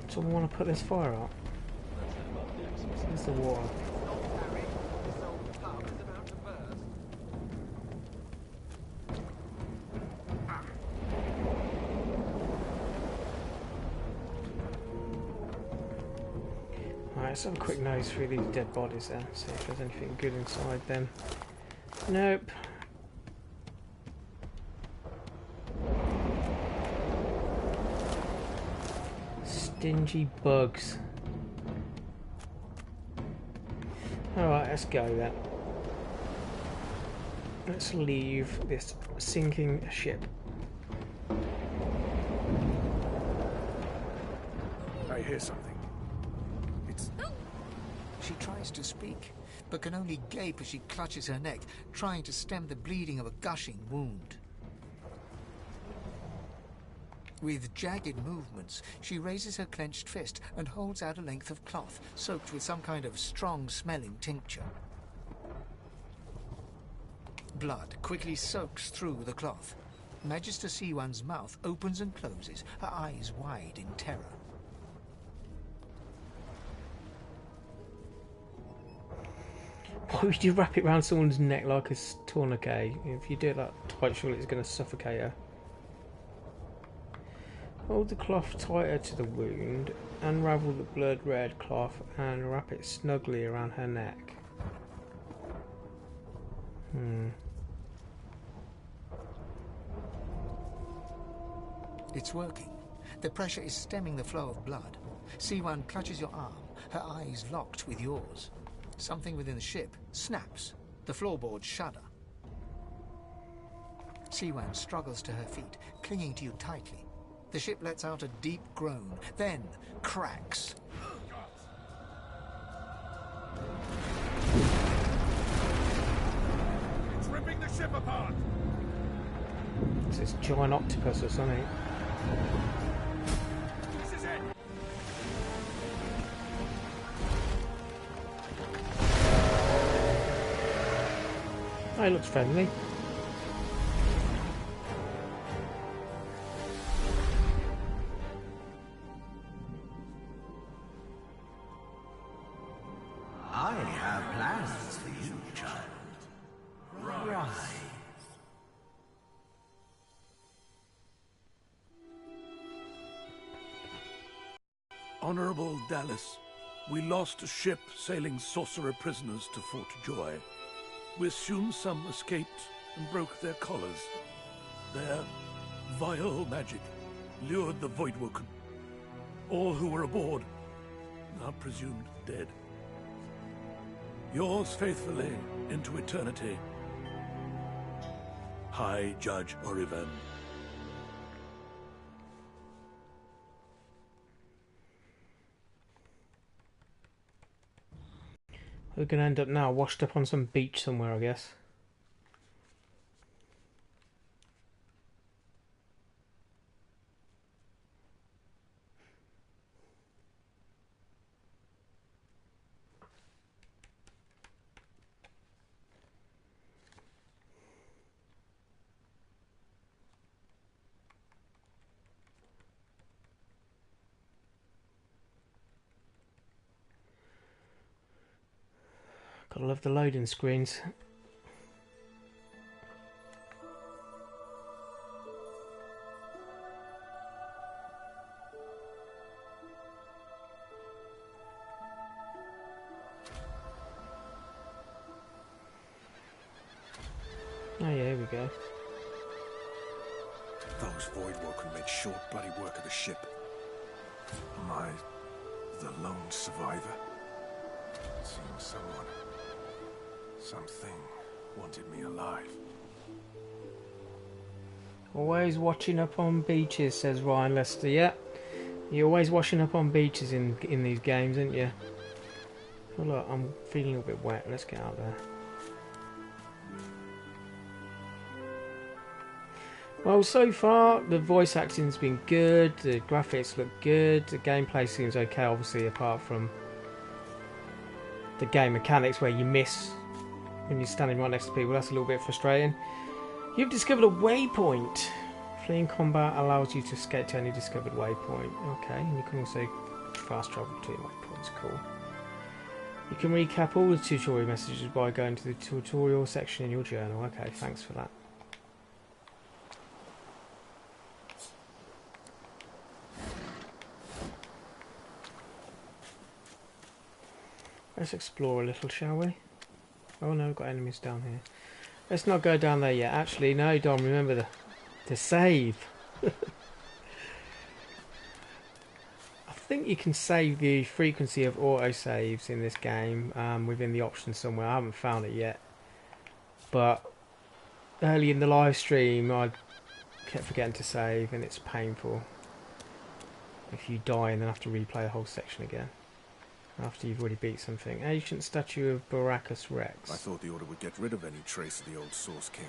Someone want to put this fire out? Where's the water? Alright, let's have a quick nose through these dead bodies then, see if there's anything good inside them. Nope. Stingy bugs. Alright, let's go then. Let's leave this sinking ship. I hear something. It's... She tries to speak, but can only gape as she clutches her neck, trying to stem the bleeding of a gushing wound. With jagged movements, she raises her clenched fist and holds out a length of cloth, soaked with some kind of strong-smelling tincture. Blood quickly soaks through the cloth. Magister C1's mouth opens and closes, her eyes wide in terror. Why would you wrap it around someone's neck like a tourniquet? If you do it that tight, surely it's going to suffocate her. Hold the cloth tighter to the wound, unravel the blood-red cloth and wrap it snugly around her neck. It's working. The pressure is stemming the flow of blood. C1 clutches your arm, her eyes locked with yours. Something within the ship snaps. The floorboards shudder. C1 struggles to her feet, clinging to you tightly. The ship lets out a deep groan, then cracks. It's ripping the ship apart! It's this giant octopus or something. This is it! Oh, it looks friendly. I have plans for you, child. Rise. Honorable Dallas, we lost a ship sailing sorcerer prisoners to Fort Joy. We assume some escaped and broke their collars. Their vile magic lured the Voidwoken. All who were aboard are presumed dead. Yours faithfully into eternity, High Judge Oriven. We're going to end up now washed up on some beach somewhere, I guess. Gotta love the loading screens. Oh yeah, here we go. Those void work can make short bloody work of the ship. Am I the lone survivor? It seems someone, something, wanted me alive. Always watching up on beaches, says Ryan Lester. Yeah, you're always washing up on beaches in these games, aren't you? Oh look, I'm feeling a bit wet. Let's get out there. Well, so far the voice acting's been good, the graphics look good, the gameplay seems okay, obviously, apart from the game mechanics where you miss when you're standing right next to people. That's a little bit frustrating. You've discovered a waypoint. Fleeing combat allows you to escape to any discovered waypoint. Okay, and you can also fast travel between waypoints. Cool. You can recap all the tutorial messages by going to the tutorial section in your journal. Okay, thanks for that. Let's explore a little, shall we? Oh no, we've got enemies down here. Let's not go down there yet. Actually, no, Dom, remember the save. I think you can save the frequency of autosaves in this game within the options somewhere. I haven't found it yet. But early in the live stream, I kept forgetting to save, and it's painful. If you die and then have to replay the whole section again. After you've already beat something. Ancient statue of Baracus Rex. I thought the Order would get rid of any trace of the old Source King.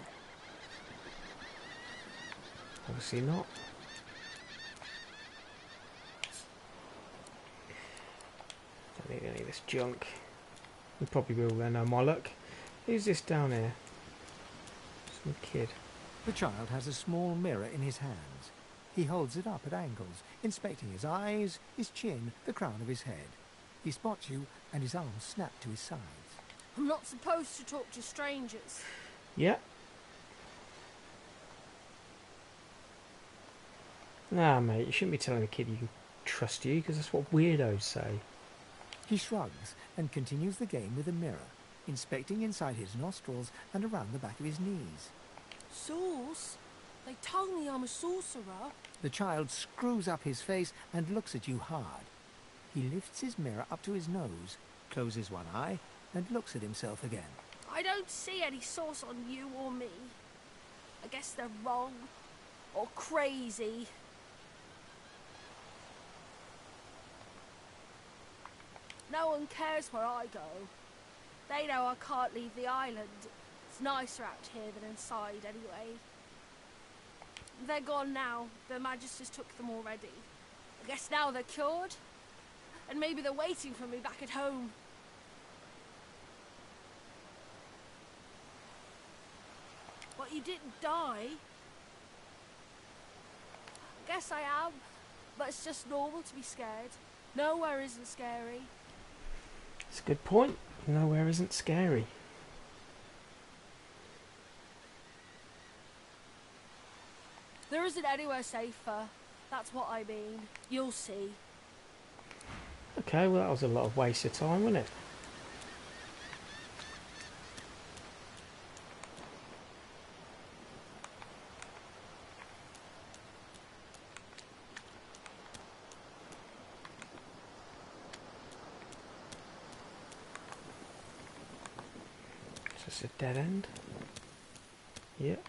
Obviously not. Don't need any of this junk. We probably will then, know my luck. Who's this down here? Some kid. The child has a small mirror in his hands. He holds it up at angles, inspecting his eyes, his chin, the crown of his head. He spots you, and his arms snap to his sides. I'm not supposed to talk to strangers. Yeah. Nah, mate, you shouldn't be telling a kid you can trust you, because that's what weirdos say. He shrugs and continues the game with a mirror, inspecting inside his nostrils and around the back of his knees. Sauce? They told me I'm a sorcerer. The child screws up his face and looks at you hard. He lifts his mirror up to his nose, closes one eye, and looks at himself again. I don't see any sauce on you or me. I guess they're wrong. Or crazy. No one cares where I go. They know I can't leave the island. It's nicer out here than inside anyway. They're gone now. The Magisters took them already. I guess now they're cured. And maybe they're waiting for me back at home. But you didn't die. I guess I am. But it's just normal to be scared. Nowhere isn't scary. That's a good point. Nowhere isn't scary. There isn't anywhere safer. That's what I mean. You'll see. Okay, well that was a lot of waste of time, wasn't it? Just a dead end. Yep.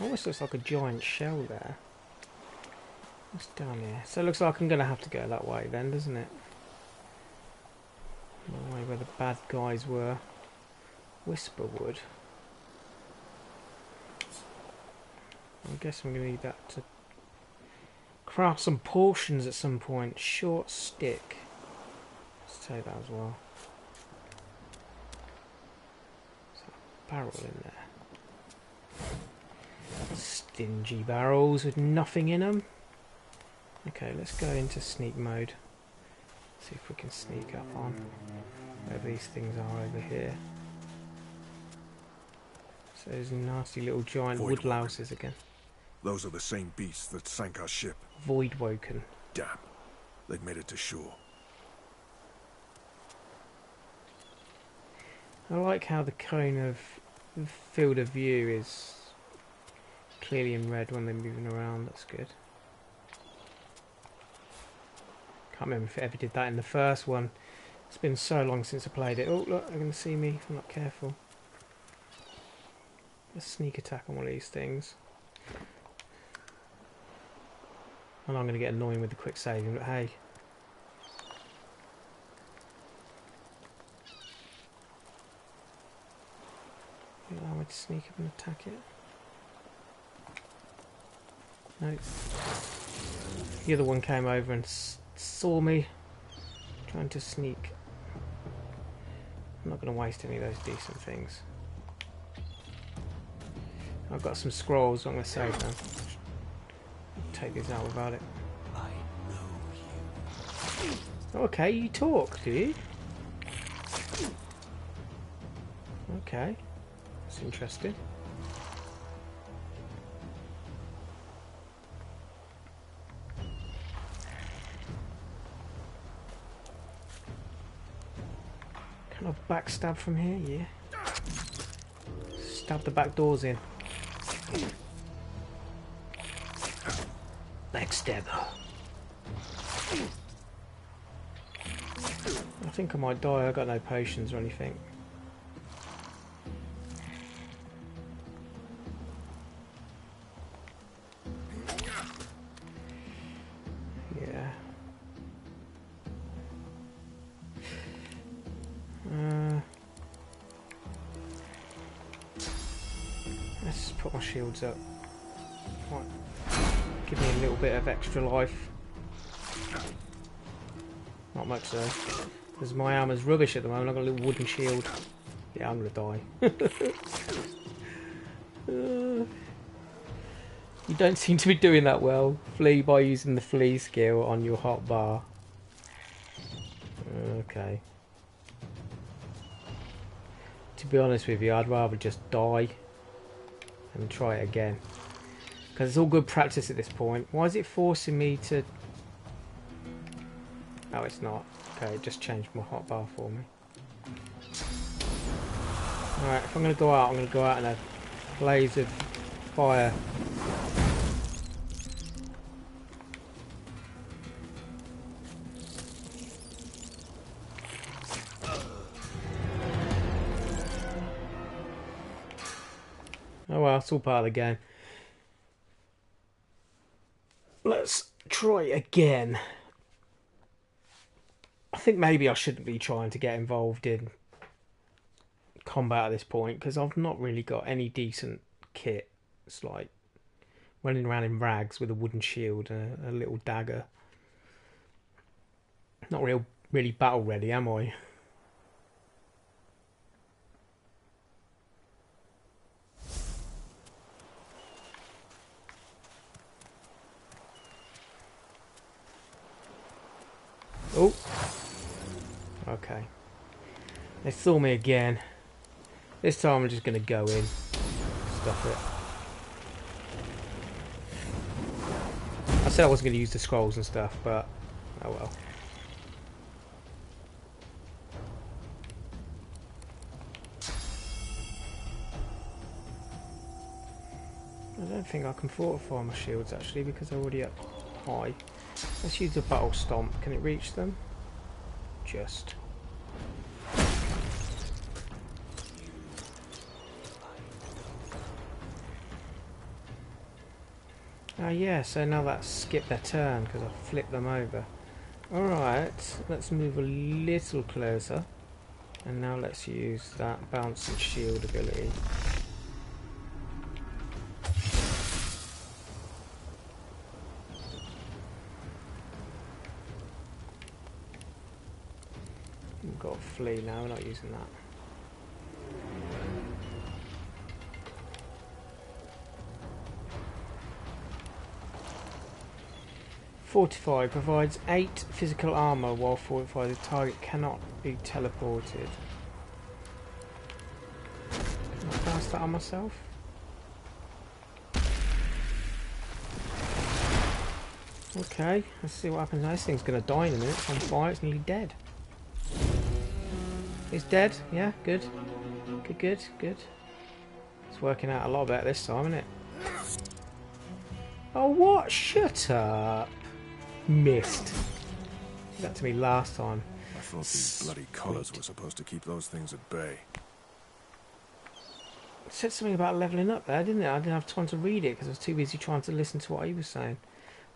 Almost looks like a giant shell there. What's down here? So it looks like I'm going to have to go that way then, doesn't it? The way where the bad guys were. Whisperwood. I guess I'm going to need that to craft some potions at some point. Short stick. Let's take that as well. There's a barrel in there. Stingy barrels with nothing in them. Okay, let's go into sneak mode. See if we can sneak up on where these things are over here. So those nasty little giant wood louses again. Those are the same beasts that sank our ship. Voidwoken. Damn. They've made it to shore. I like how the cone of field of view is clearly in red when they're moving around. That's good. Can't remember if it ever did that in the first one. It's been so long since I played it. Oh look, they're going to see me if I'm not careful. Let's sneak attack on one of these things. And I'm going to get annoying with the quick saving, but hey. You allow me to sneak up and attack it? No. The other one came over and saw me trying to sneak. I'm not going to waste any of those decent things. I've got some scrolls, I'm going to save them. Take these out without it. I know you. Oh, okay, you talk, do you? Okay, that's interesting. Can I backstab from here? Yeah. Stab the back doors in. Backstabber. I think I might die. I got no potions or anything. Yeah. Let's just put my shields up. Right. Give me a little bit of extra life. Not much though, because my armor's rubbish at the moment. I've got a little wooden shield. Yeah, I'm gonna die. You don't seem to be doing that well. Flee by using the flee skill on your hotbar. Okay. To be honest with you, I'd rather just die and try it again. Because it's all good practice at this point. Why is it forcing me to... Oh, it's not. Okay, it just changed my hotbar for me. Alright, if I'm going to go out, I'm going to go out in a blaze of fire. Oh well, it's all part of the game. Let's try again. I think maybe I shouldn't be trying to get involved in combat at this point, because I've not really got any decent kit. It's like running around in rags with a wooden shield and a little dagger. Not really battle ready, am I? Oh, okay. They saw me again. This time I'm just going to go in. Stuff it. I said I wasn't going to use the scrolls and stuff, but oh well. I don't think I can fortify my shields actually, because they're already up high. Let's use the battle stomp. Can it reach them? Just. Oh yeah, so now that's skipped their turn because I flipped them over. Alright, let's move a little closer. And now let's use that bounce and shield ability. We've got to flee now, we're not using that. Fortify provides 8 physical armor while fortified. The target cannot be teleported. Can I cast that on myself? Okay, let's see what happens. This thing's going to die in a minute. It's on fire. It's nearly dead. It's dead. Yeah, good. Good. It's working out a lot better this time, isn't it? Oh, what? Shut up. Missed. Did that to me last time. I thought these bloody collars were supposed to keep those things at bay. It said something about levelling up there, didn't it? I didn't have time to read it because I was too busy trying to listen to what he was saying.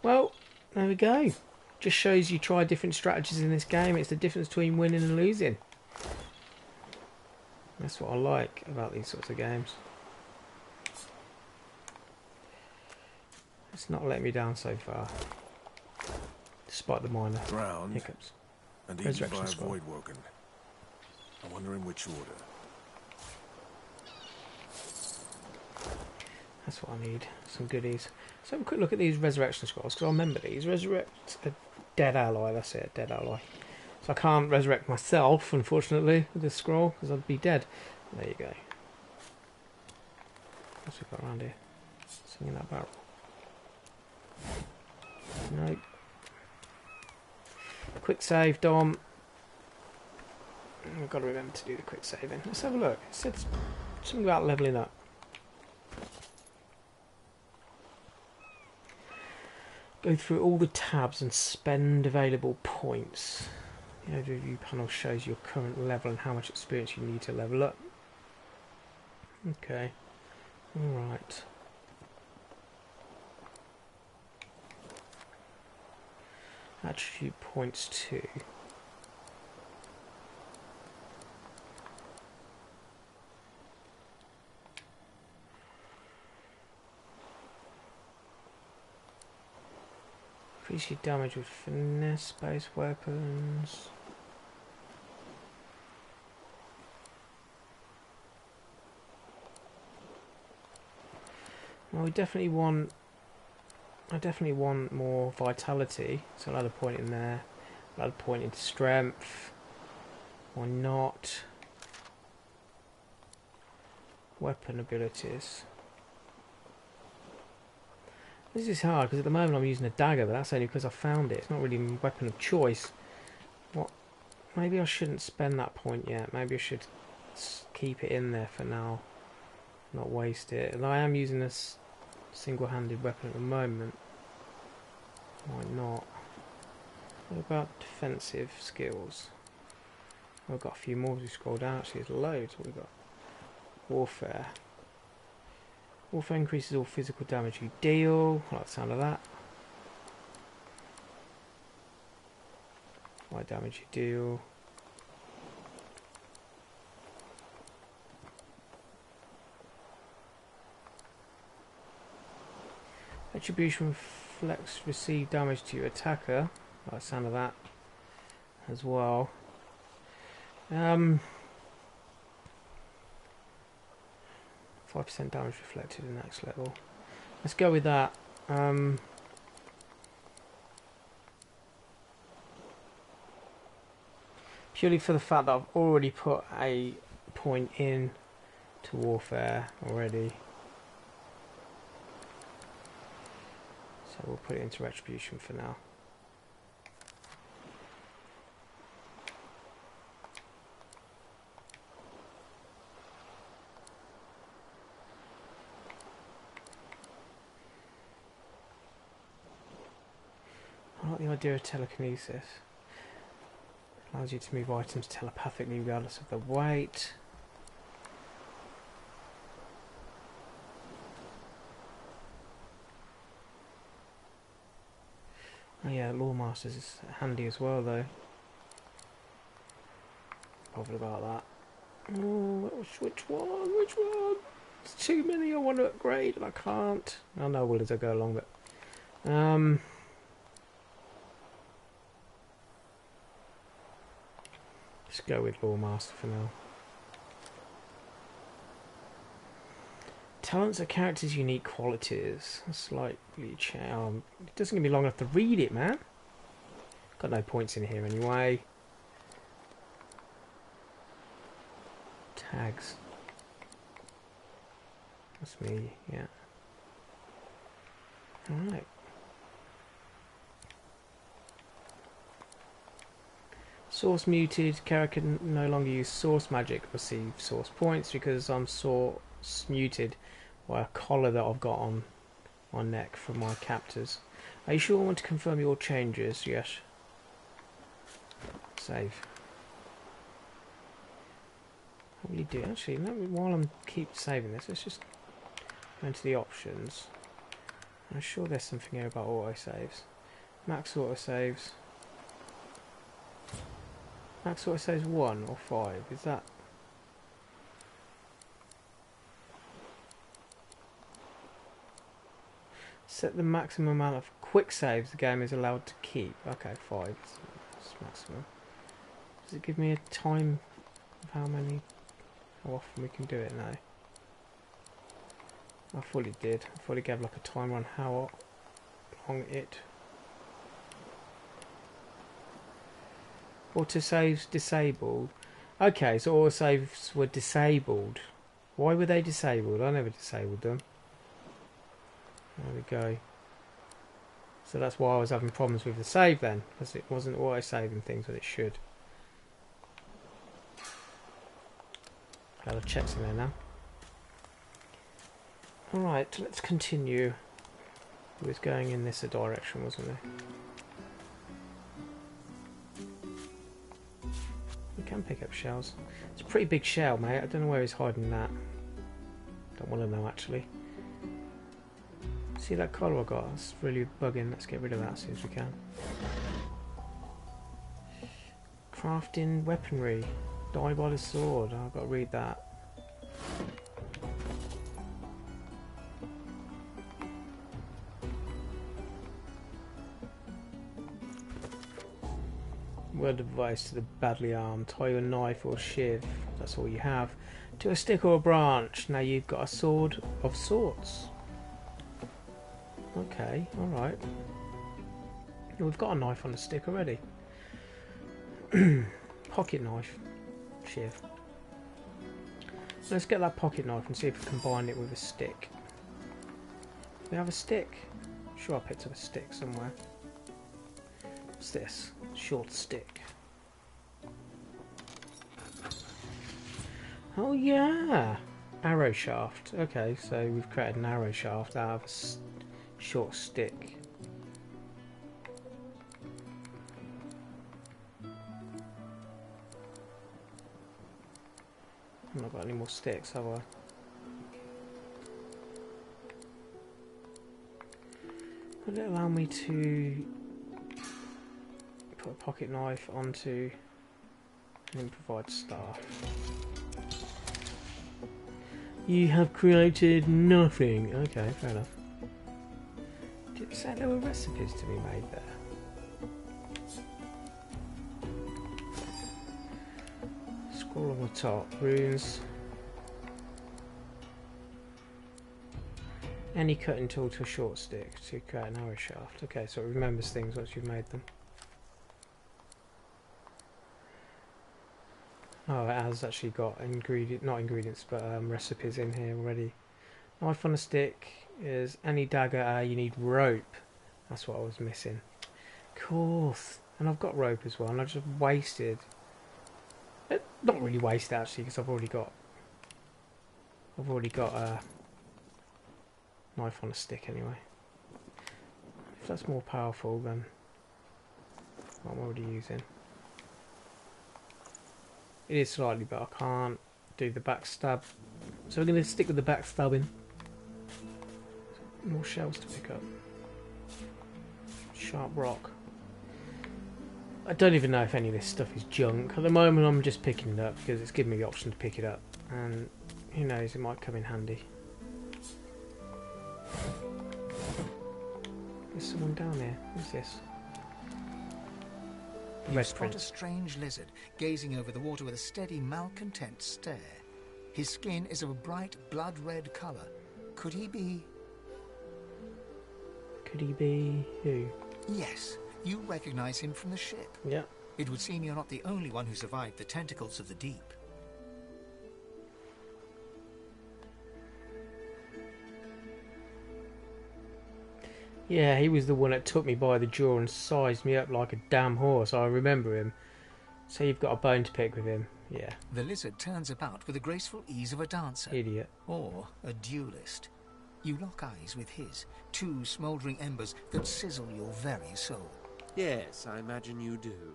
Well, there we go. Just shows you try different strategies in this game. It's the difference between winning and losing. That's what I like about these sorts of games. It's not letting me down so far. Despite the minor hiccups. And eaten by a void woken. I wonder in which order. That's what I need. Some goodies. Let's have a quick look at these resurrection scrolls, because I remember these. Resurrect a dead ally. That's it, a dead ally. So I can't resurrect myself, unfortunately, with this scroll, because I'd be dead. There you go. What's we got around here? Singing that barrel. Nope. Quick save, Dom. I've got to remember to do the quick saving. Let's have a look. It said something about levelling up. Go through all the tabs and spend available points. The overview panel shows your current level and how much experience you need to level up. Okay. Alright. Attribute points 2. Increase your damage with finesse-based weapons. Well, we definitely want. I definitely want more vitality, so I'll add a point in there. I'll add a point into strength. Why not? Weapon abilities. This is hard because at the moment I'm using a dagger, but that's only because I found it. It's not really a weapon of choice. What? Maybe I shouldn't spend that point yet. Maybe I should keep it in there for now. Not waste it. And I am using this single-handed weapon at the moment. Why not? What about defensive skills? I've got a few more as we scroll down. Actually, there's loads. What we got? Warfare. Warfare increases all physical damage you deal. I like the sound of that. What damage you deal. Attribution reflects received damage to your attacker. I like the sound of that as well. 5% damage reflected in next level. Let's go with that. Purely for the fact that I've already put a point in to warfare already. So we'll put it into retribution for now. idea of telekinesis. Allows you to move items telepathically regardless of the weight. Oh yeah, Lawmasters is handy as well though. Bothered about that. Oh, which one? Which one? There's too many I want to upgrade and I can't. I know I will as I go along, but let's go with Lawmaster for now. Talents are characters' unique qualities. Slightly change. It doesn't give me long enough to read it, man. Got no points in here anyway. Tags. That's me, yeah. Alright. Source muted. Character can no longer use source magic. Receive source points because I'm source muted by a collar that I've got on my neck for my captors. Are you sure I want to confirm your changes? Yes. Save. I really do. Actually, while I'm keep saving this, let's just go into the options. I'm sure there's something here about autosaves. Max autosaves. Max autosaves 1 or 5. Is that? Set the maximum amount of quick saves the game is allowed to keep. Okay, 5 is maximum. Does it give me a time of how often we can do it now? I thought it did. I thought it gave like a timer on how long it. Autosaves disabled. Okay, so autosaves were disabled. Why were they disabled? I never disabled them. There we go. So that's why I was having problems with the save then, because it wasn't auto-saving things that it should. Got the checks in there now. Alright, let's continue. It was going in this direction, wasn't it? We can pick up shells. It's a pretty big shell, mate. I don't know where he's hiding that. Don't want to know, actually. See that collar I got? It's really bugging. Let's get rid of that as soon as we can. Crafting weaponry. Die by the sword. Oh, I've got to read that. Word advice to the badly armed. Tie your knife or shiv. That's all you have. To a stick or a branch. Now you've got a sword of sorts. Okay, alright. We've got a knife on the stick already. Pocket knife. Shiv. Let's get that pocket knife and see if we can combine it with a stick. We have a stick. Sure, I picked up a stick somewhere. What's this? Short stick. Oh yeah! Arrow shaft. Okay, so we've created an arrow shaft out of a short stick. I've not got any more sticks, have I? Will it allow me to put a pocket knife onto an improvised staff? You have created nothing. Okay, fair enough. Did it say there were recipes to be made there? Scroll on the top. Runes. Any cutting tool to a short stick to create an arrow shaft. Okay, so it remembers things once you've made them. Oh, it has actually got not ingredients, but recipes in here already. Knife on a stick is any dagger. You need rope. That's what I was missing. Cool. And I've got rope as well, and I just wasted. Not really wasted actually, because I've already got a knife on a stick anyway. If that's more powerful, then I'm already using. It is slightly, but I can't do the backstab. So we're going to stick with the backstabbing. More shells to pick up. Sharp rock. I don't even know if any of this stuff is junk. At the moment I'm just picking it up because it's giving me the option to pick it up. And who knows, it might come in handy. There's someone down there. Who's this? You spot a strange lizard gazing over the water with a steady, malcontent stare. His skin is of a bright, blood-red colour. Could he be... Could he be who? Yes, you recognise him from the ship. Yeah. It would seem you're not the only one who survived the tentacles of the deep. Yeah, he was the one that took me by the jaw and sized me up like a damn horse. I remember him. So you've got a bone to pick with him. Yeah. The lizard turns about with the graceful ease of a dancer. Idiot. Or a duelist. You lock eyes with his, two smouldering embers that sizzle your very soul. Yes, I imagine you do.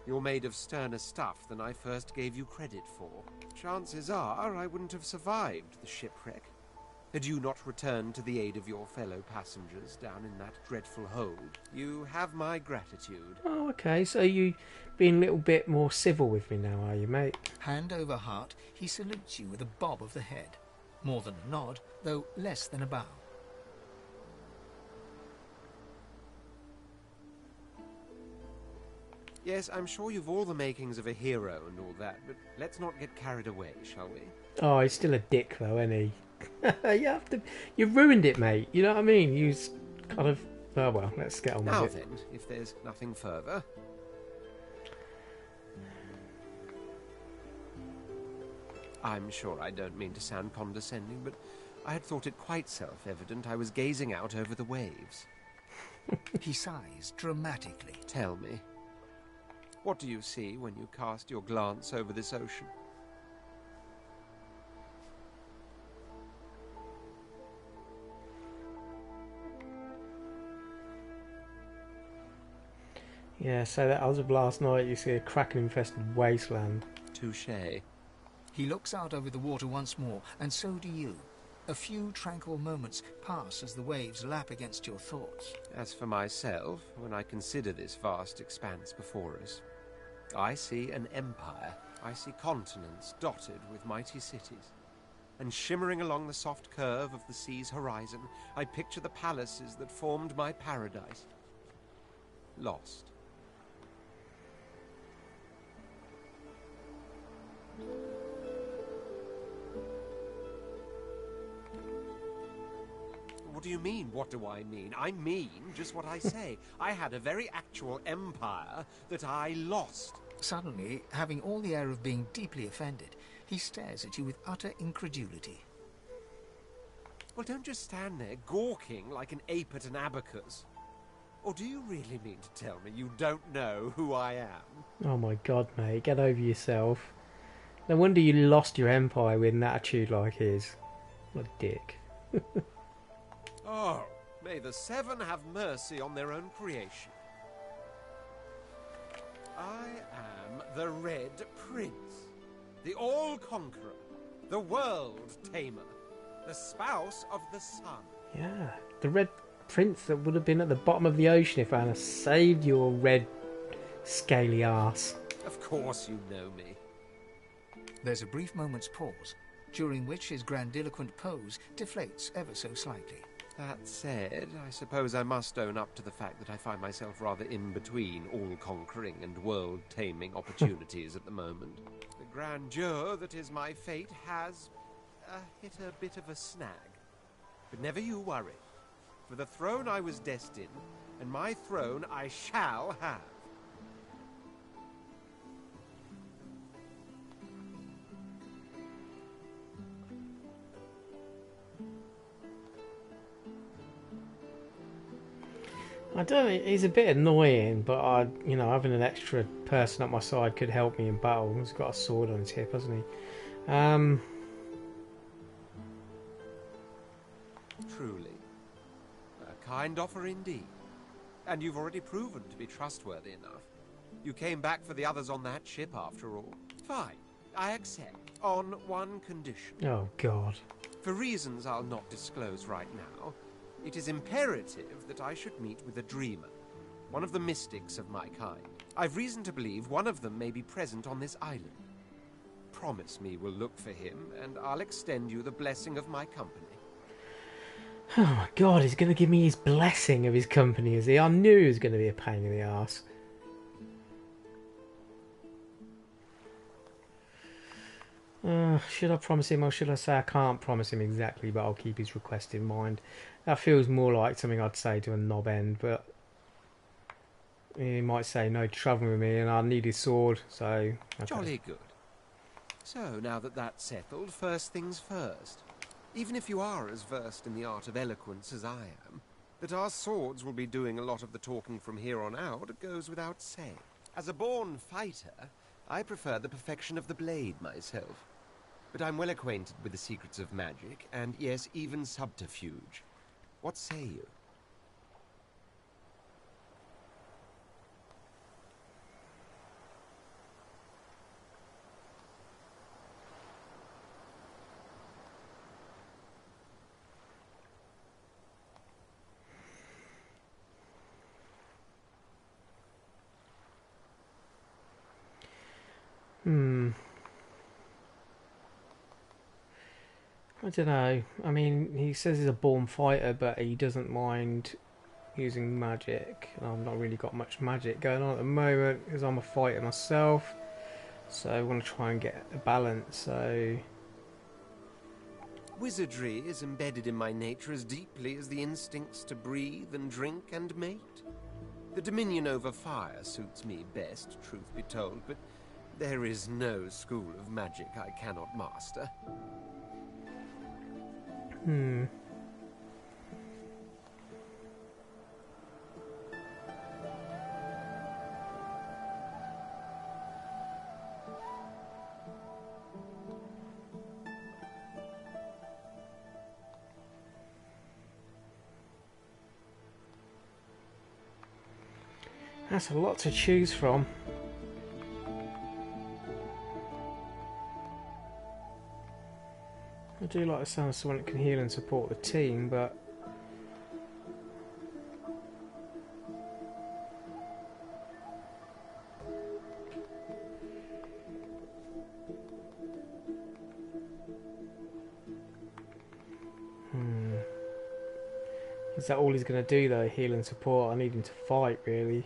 You're made of sterner stuff than I first gave you credit for. Chances are I wouldn't have survived the shipwreck had you not returned to the aid of your fellow passengers down in that dreadful hold. You have my gratitude. Oh, okay. So you being a little bit more civil with me now, are you, mate? Hand over heart, he salutes you with a bob of the head. More than a nod, though less than a bow. Yes, I'm sure you've all the makings of a hero and all that, but let's not get carried away, shall we? Oh, he's still a dick though, isn't he? You've ruined it, mate. You know what I mean? You kind of... Oh well, let's get on with it. Now then, if there's nothing further... I'm sure I don't mean to sound condescending, but I had thought it quite self-evident I was gazing out over the waves. He sighs dramatically. Tell me, what do you see when you cast your glance over this ocean? Yeah, so that as of last night, you see a kraken-infested wasteland. Touché. He looks out over the water once more, and so do you. A few tranquil moments pass as the waves lap against your thoughts. As for myself, when I consider this vast expanse before us, I see an empire. I see continents dotted with mighty cities. And shimmering along the soft curve of the sea's horizon, I picture the palaces that formed my paradise. Lost. What do you mean, what do I mean? I mean just what I say. I had a very actual empire that I lost. Suddenly, having all the air of being deeply offended, he stares at you with utter incredulity. Well, don't just stand there gawking like an ape at an abacus. Or do you really mean to tell me you don't know who I am? Oh my god, mate, get over yourself. No wonder you lost your empire with an attitude like his. What a dick. Oh, may the seven have mercy on their own creation. I am the Red Prince, the All-Conqueror, the World-Tamer, the spouse of the sun. Yeah, the Red Prince that would have been at the bottom of the ocean if I had saved your red, scaly arse. Of course you know me. There's a brief moment's pause, during which his grandiloquent pose deflates ever so slightly. That said, I suppose I must own up to the fact that I find myself rather in between all-conquering and world-taming opportunities at the moment. The grandeur that is my fate has hit a bit of a snag. But never you worry. For the throne I was destined, and my throne I shall have. I don't know, he's a bit annoying, but having an extra person at my side could help me in battle. He's got a sword on his hip, hasn't he? Truly. A kind offer indeed. And you've already proven to be trustworthy enough. You came back for the others on that ship, after all. Fine, I accept, on one condition. Oh, God. For reasons I'll not disclose right now, it is imperative that I should meet with a dreamer, one of the mystics of my kind. I've reason to believe one of them may be present on this island. Promise me we'll look for him, and I'll extend you the blessing of my company. Oh my God, he's going to give me his blessing of his company, is he? I knew he was going to be a pain in the arse. Should I promise him, or should I say I can't promise him exactly, but I'll keep his request in mind? That feels more like something I'd say to a knob end, but he might say no travelling with me and I need his sword, so... Okay. Jolly good. So, now that that's settled, first things first. Even if you are as versed in the art of eloquence as I am, that our swords will be doing a lot of the talking from here on out goes without saying. As a born fighter, I prefer the perfection of the blade myself. But I'm well acquainted with the secrets of magic, and yes, even subterfuge. What say you? I don't know. I mean, he says he's a born fighter, but he doesn't mind using magic. And I've not really got much magic going on at the moment because I'm a fighter myself. So I want to try and get a balance. So Wizardry is embedded in my nature as deeply as the instincts to breathe and drink and mate. The dominion over fire suits me best, truth be told, but there is no school of magic I cannot master. That's a lot to choose from. I do like the sound of someone that can heal and support the team, but is that all he's going to do though? Heal and support? I need him to fight, really.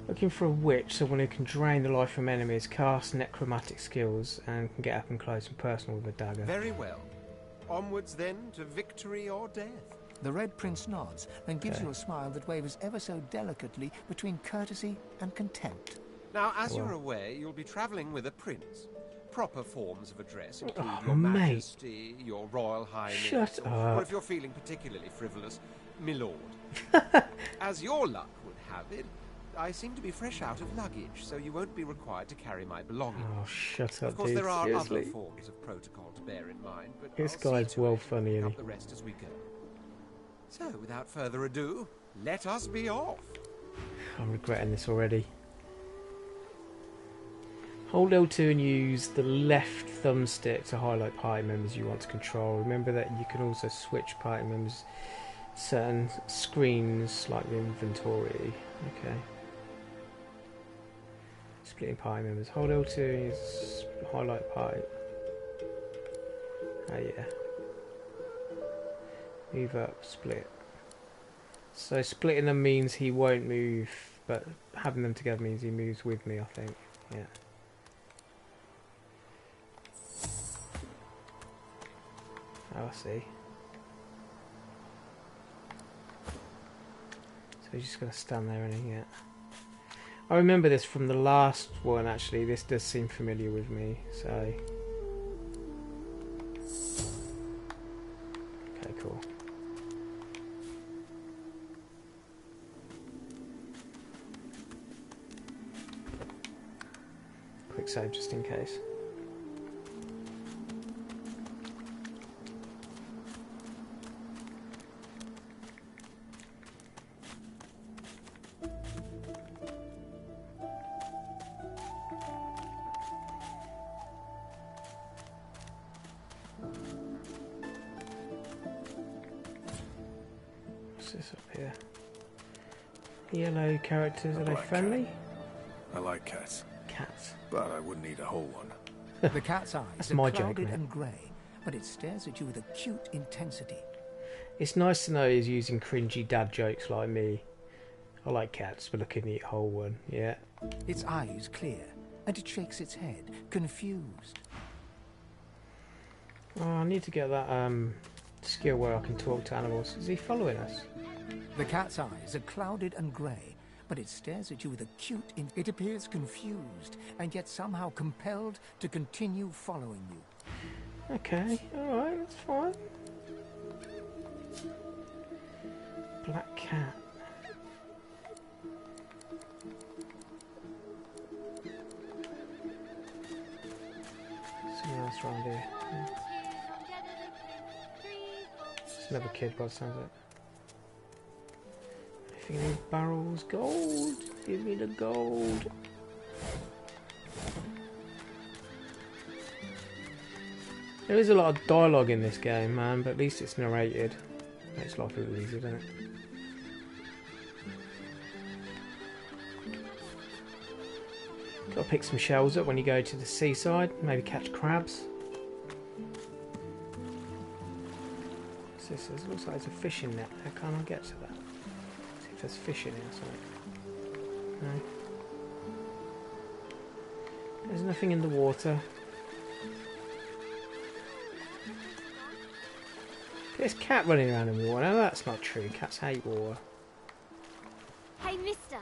Looking for a witch, someone who can drain the life from enemies, cast necromantic skills, and can get up and close and personal with a dagger. Very well. Onwards then to victory or death. The Red Prince nods and gives you a smile that wavers ever so delicately between courtesy and contempt. Now, as you're aware, you'll be travelling with a prince. Proper forms of address include Oh, your mate. Majesty, your Royal Highness, Shut or up. if you're feeling particularly frivolous, my lord. As your luck would have it, I seem to be fresh out of luggage, so you won't be required to carry my belongings. Oh, shut up, Of course, dude. there are Seriously. other forms of protocol to bear in mind, but This I'll see guy's to well it funny, and isn't pick he? up the rest as we go. So, without further ado, let us be off. I'm regretting this already. Hold L2 and use the left thumbstick to highlight party members you want to control. Remember that you can also switch party members certain screens like the inventory. Okay. Splitting party members. Hold L2 and use highlight party. Oh yeah. Move up, split. So splitting them means he won't move, but having them together means he moves with me, I think. Yeah. Oh, I see. So he's just going to stand there and yeah. I remember this from the last one, actually. This does seem familiar with me, so... Okay, cool. Quick save just in case. What's this up here? Yellow characters, are they black friendly? cat. I like cats, Cats. but I wouldn't eat a whole one. The cat's eyes That's are my joke, clouded mate. and grey, but it stares at you with acute intensity. It's nice to know he's using cringy dad jokes like me. I like cats, but I couldn't eat a whole one. Yeah. Its eyes clear, and it shakes its head, confused. Oh, I need to get that skill where I can talk to animals. Is he following us? The cat's eyes are clouded and grey, but it stares at you with acute it appears confused, and yet somehow compelled to continue following you. Okay, alright, that's fine. Black cat. Something else around here. Yeah. It's another kid by the sounds of it. Anything in these barrels? Gold! Give me the gold! There is a lot of dialogue in this game, man, but at least it's narrated. Makes life a little easier, doesn't it? Gotta pick some shells up when you go to the seaside, maybe catch crabs. What's this? It looks like it's a fishing net. How can I get to that? See if there's fish in it or something. No. There's nothing in the water. There's a cat running around in water. No, that's not true. Cats hate water. Hey, mister.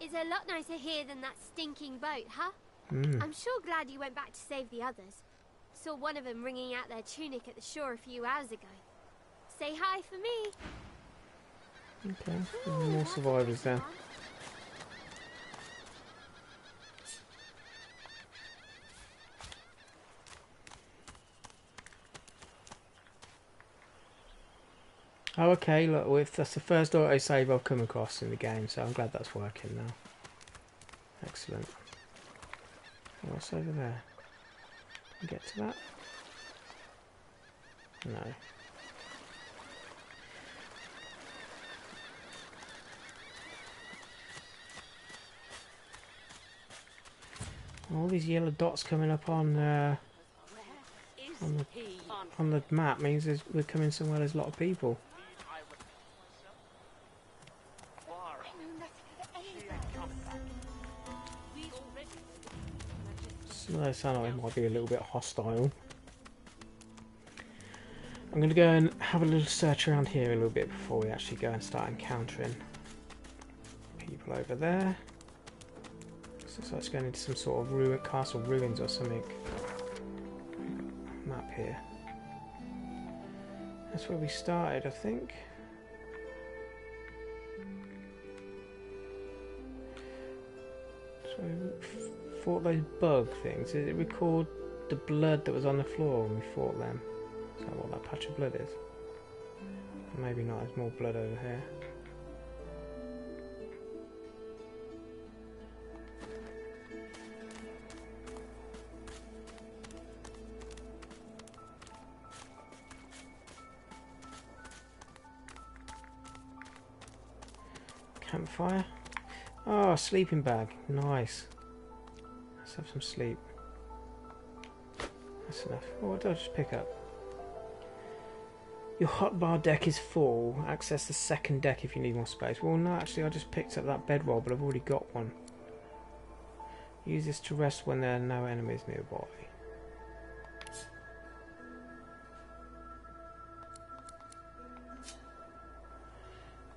It's a lot nicer here than that stinking boat, huh? Mm. I'm sure glad you went back to save the others. Saw one of them wringing out their tunic at the shore a few hours ago. Say hi for me. Okay, more survivors then. Oh, okay, look, that's the first autosave I've come across in the game, so I'm glad that's working now. Excellent. What's over there? Can you get to that? No. All these yellow dots coming up on the map means we're coming somewhere there's a lot of people. So they sound like it might be a little bit hostile. I'm going to go and have a little search around here a little bit before we actually go and start encountering people over there. So it's going into some sort of castle ruins or something. Map here. That's where we started, I think. So we fought those bug things. Did it record the blood that was on the floor when we fought them? Is that what that patch of blood is? Maybe not, there's more blood over here. Campfire. Oh, sleeping bag. Nice. Let's have some sleep. That's enough. Oh, what did I just pick up? Your hotbar deck is full. Access the second deck if you need more space. Well, no, actually, I just picked up that bedroll, but I've already got one. Use this to rest when there are no enemies nearby.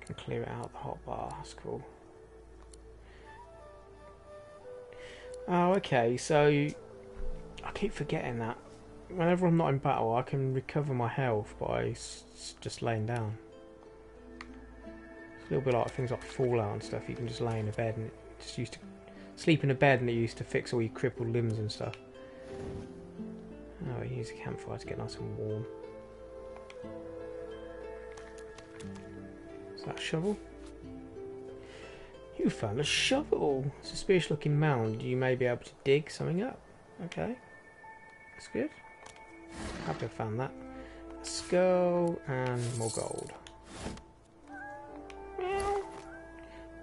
Can clear it out the hotbar. That's cool. Oh, okay. So I keep forgetting that. Whenever I'm not in battle, I can recover my health by just laying down. It's a little bit like things like Fallout and stuff. You can just lay in a bed and it just used to sleep in a bed, and it used to fix all your crippled limbs and stuff. Oh, use a campfire to get nice and warm. Is that a shovel? You found a shovel! Suspicious looking mound. You may be able to dig something up. Okay. That's good. Happy I found that. A skull and more gold.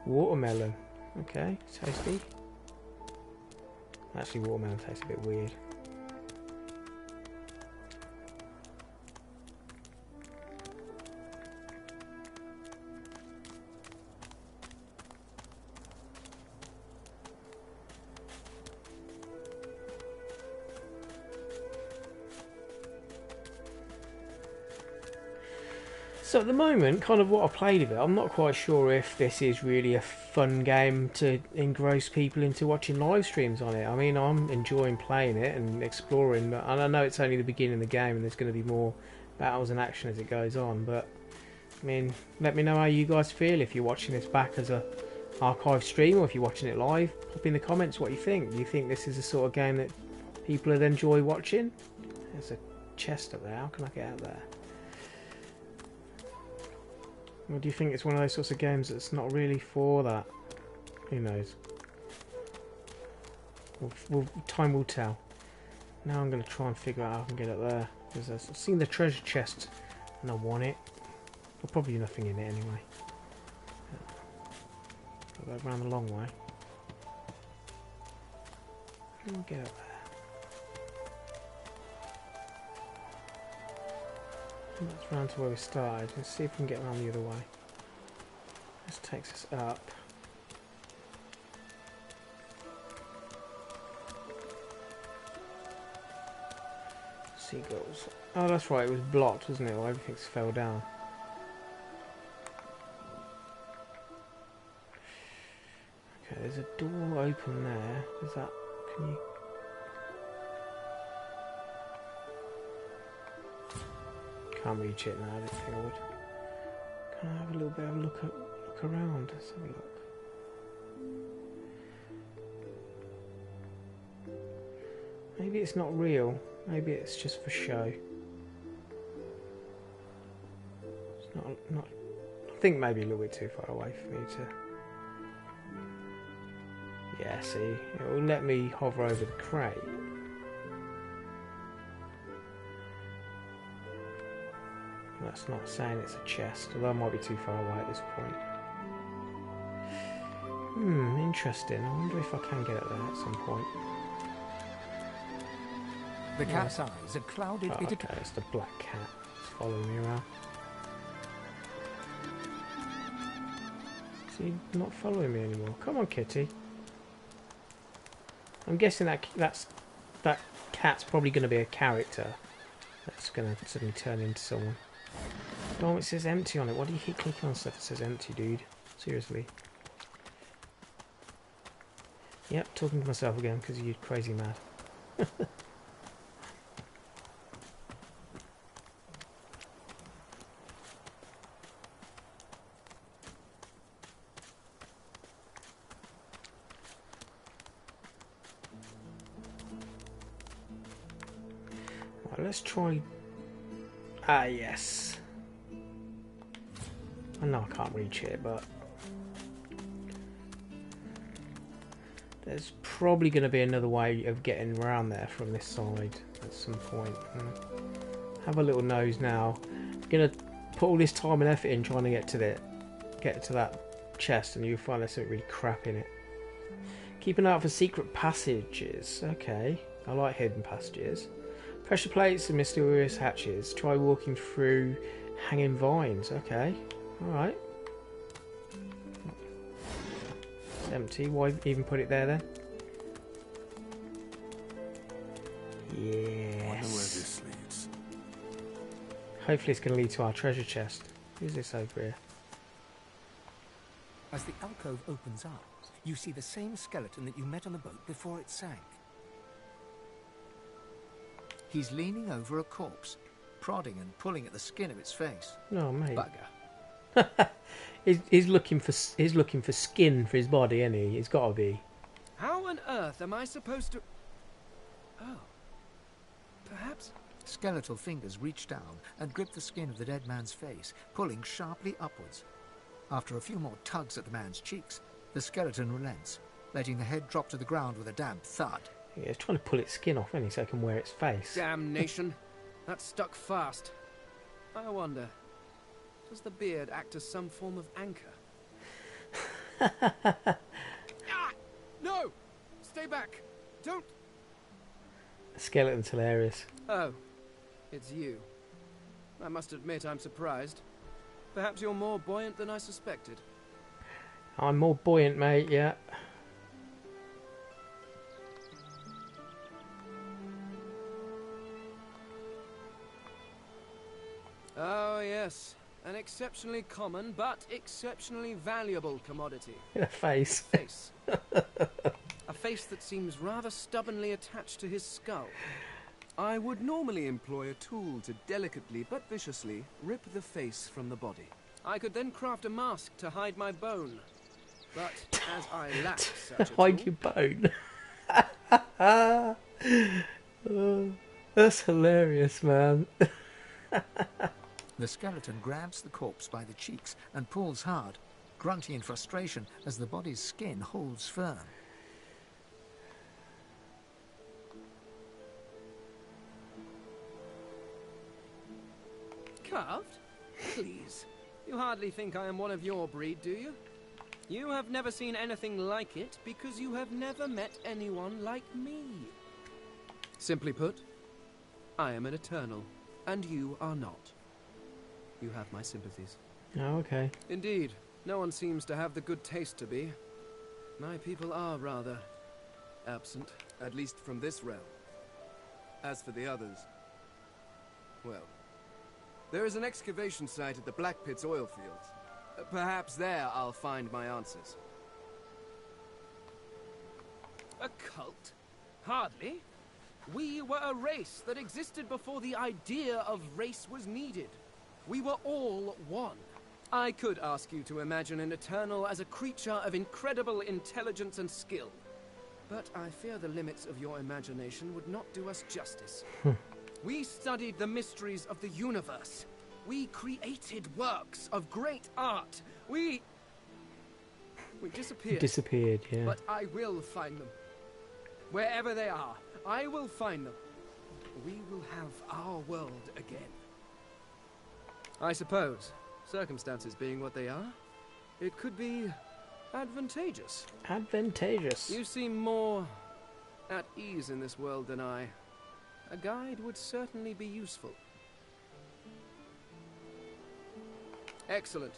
Watermelon. Okay, tasty. Actually, watermelon tastes a bit weird. So at the moment, kind of what I played of it, I'm not quite sure if this is really a fun game to engross people into watching live streams on it. I mean, I'm enjoying playing it and exploring, and I know it's only the beginning of the game and there's going to be more battles and action as it goes on, but I mean, let me know how you guys feel if you're watching this back as a archive stream or if you're watching it live. Pop in the comments what you think. Do you think this is the sort of game that people would enjoy watching? There's a chest up there. How can I get out there? Or do you think it's one of those sorts of games that's not really for that? Who knows? Time will tell. Now I'm going to try and figure out how I can get up there. Because I've seen the treasure chest and I want it. There'll probably be nothing in it anyway. I'll go around the long way. I'll get up there. That's round to where we started. Let's see if we can get around the other way. This takes us up. Seagulls. Oh, that's right. It was blocked, wasn't it? Or everything's fell down. Okay, there's a door open there. Is that? Can you? Can't reach it now. I didn't think I would. Can I have a little bit of a look around? Let's have a look. Maybe it's not real. Maybe it's just for show. It's not. I think maybe a little bit too far away for me to. Yeah, see, it will let me hover over the crate. That's not saying it's a chest, although I might be too far away at this point. Interesting. I wonder if I can get it there at some point. The cat's eyes are clouded. Oh, okay, it's the black cat. It's following me around. Is he not following me anymore? Come on, kitty. I'm guessing that cat's probably going to be a character that's going to suddenly turn into someone. Oh, it says empty on it. Why do you keep clicking on stuff that says empty, dude? Seriously. Yep, talking to myself again because you're crazy mad. Right, let's try. Ah, yes. I know I can't reach it, but there's probably going to be another way of getting around there from this side at some point. Have a little nose now. I'm going to put all this time and effort in trying to get to that chest, and you'll find there's something really crap in it. Keep an eye out for secret passages. Okay, I like hidden passages. Pressure plates and mysterious hatches. Try walking through hanging vines. Okay, alright. It's empty. Why even put it there then? Yes. Wonder where this leads. Hopefully it's going to lead to our treasure chest. Who's this over here? As the alcove opens up, you see the same skeleton that you met on the boat before it sank. He's leaning over a corpse, prodding and pulling at the skin of its face. No, mate. Bugger. he's looking for skin for his body, isn't he? He's got to be. How on earth am I supposed to... Oh. Perhaps... Skeletal fingers reach down and grip the skin of the dead man's face, pulling sharply upwards. After a few more tugs at the man's cheeks, the skeleton relents, letting the head drop to the ground with a damp thud. Yeah, it's trying to pull its skin off, isn't he, so it can wear its face. Damnation. That's stuck fast. I wonder, does the beard act as some form of anchor? Ah! No! Stay back! Don't... The skeleton's hilarious. Oh, it's you. I must admit I'm surprised. Perhaps you're more buoyant than I suspected. I'm more buoyant, mate, yeah. Oh, yes. An exceptionally common, but exceptionally valuable commodity. A face. Face. A face that seems rather stubbornly attached to his skull. I would normally employ a tool to delicately but viciously rip the face from the body. I could then craft a mask to hide my bone. But as I lack such a Hide tool... your bone. Oh, that's hilarious, man. The skeleton grabs the corpse by the cheeks and pulls hard, grunting in frustration as the body's skin holds firm. Carved? Please. You hardly think I am one of your breed, do you? You have never seen anything like it because you have never met anyone like me. Simply put, I am an eternal, and you are not. You have my sympathies. Oh, okay. Indeed, no one seems to have the good taste to be. My people are rather absent, at least from this realm. As for the others, well, there is an excavation site at the Black Pit's oil fields. Perhaps there I'll find my answers. A cult? Hardly. We were a race that existed before the idea of race was needed. We were all one. I could ask you to imagine an Eternal as a creature of incredible intelligence and skill. But I fear the limits of your imagination would not do us justice. We studied the mysteries of the universe. We created works of great art. We disappeared. Disappeared, yeah. But I will find them. Wherever they are, I will find them. We will have our world again. I suppose, circumstances being what they are, it could be advantageous. Advantageous. You seem more at ease in this world than I. A guide would certainly be useful. Excellent.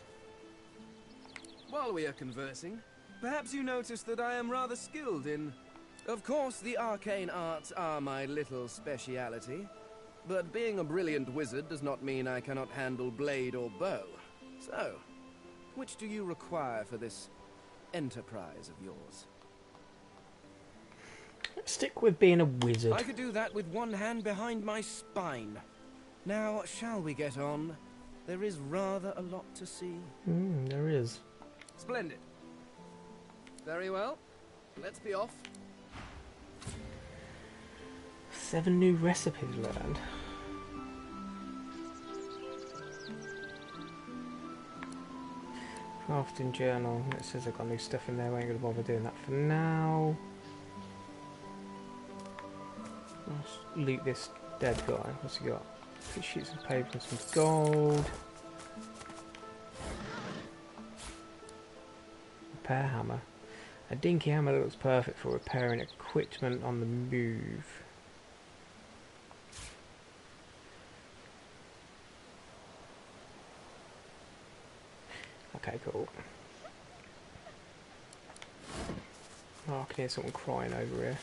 While we are conversing, perhaps you notice that I am rather skilled in... Of course, the arcane arts are my little speciality, but being a brilliant wizard does not mean I cannot handle blade or bow. So, which do you require for this enterprise of yours? Stick with being a wizard. I could do that with one hand behind my spine. Now, shall we get on? There is rather a lot to see. There is. Splendid. Very well. Let's be off. 7 new recipes learned. Crafting journal. It says I've got new stuff in there. We ain't going to bother doing that for now. Let's loot this dead guy. What's he got? 2 sheets of paper and some gold. Repair hammer. A dinky hammer that looks perfect for repairing equipment on the move. Okay, cool. Oh, I can hear someone crying over here.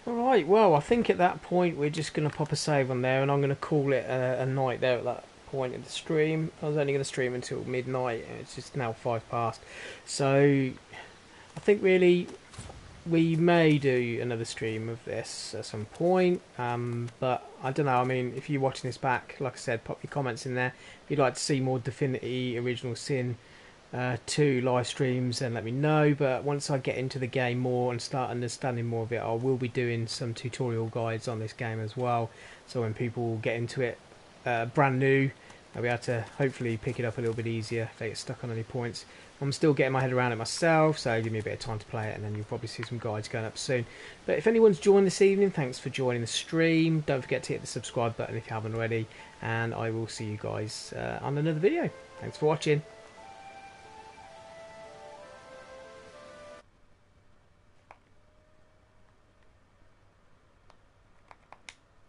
Alright, well, I think at that point we're just going to pop a save on there, and I'm going to call it a night there at that point in the stream. I was only going to stream until midnight, and it's just now 5 past. So, I think really we may do another stream of this at some point, but I don't know. I mean, if you're watching this back, like I said, pop your comments in there. If you'd like to see more Divinity Original Sin 2 live streams, then let me know. But once I get into the game more and start understanding more of it, I will be doing some tutorial guides on this game as well. So when people get into it brand new, I'll be able to hopefully pick it up a little bit easier if they get stuck on any points. I'm still getting my head around it myself, so give me a bit of time to play it, and then you'll probably see some guides going up soon. But if anyone's joined this evening, thanks for joining the stream. Don't forget to hit the subscribe button if you haven't already, and I will see you guys on another video. Thanks for watching.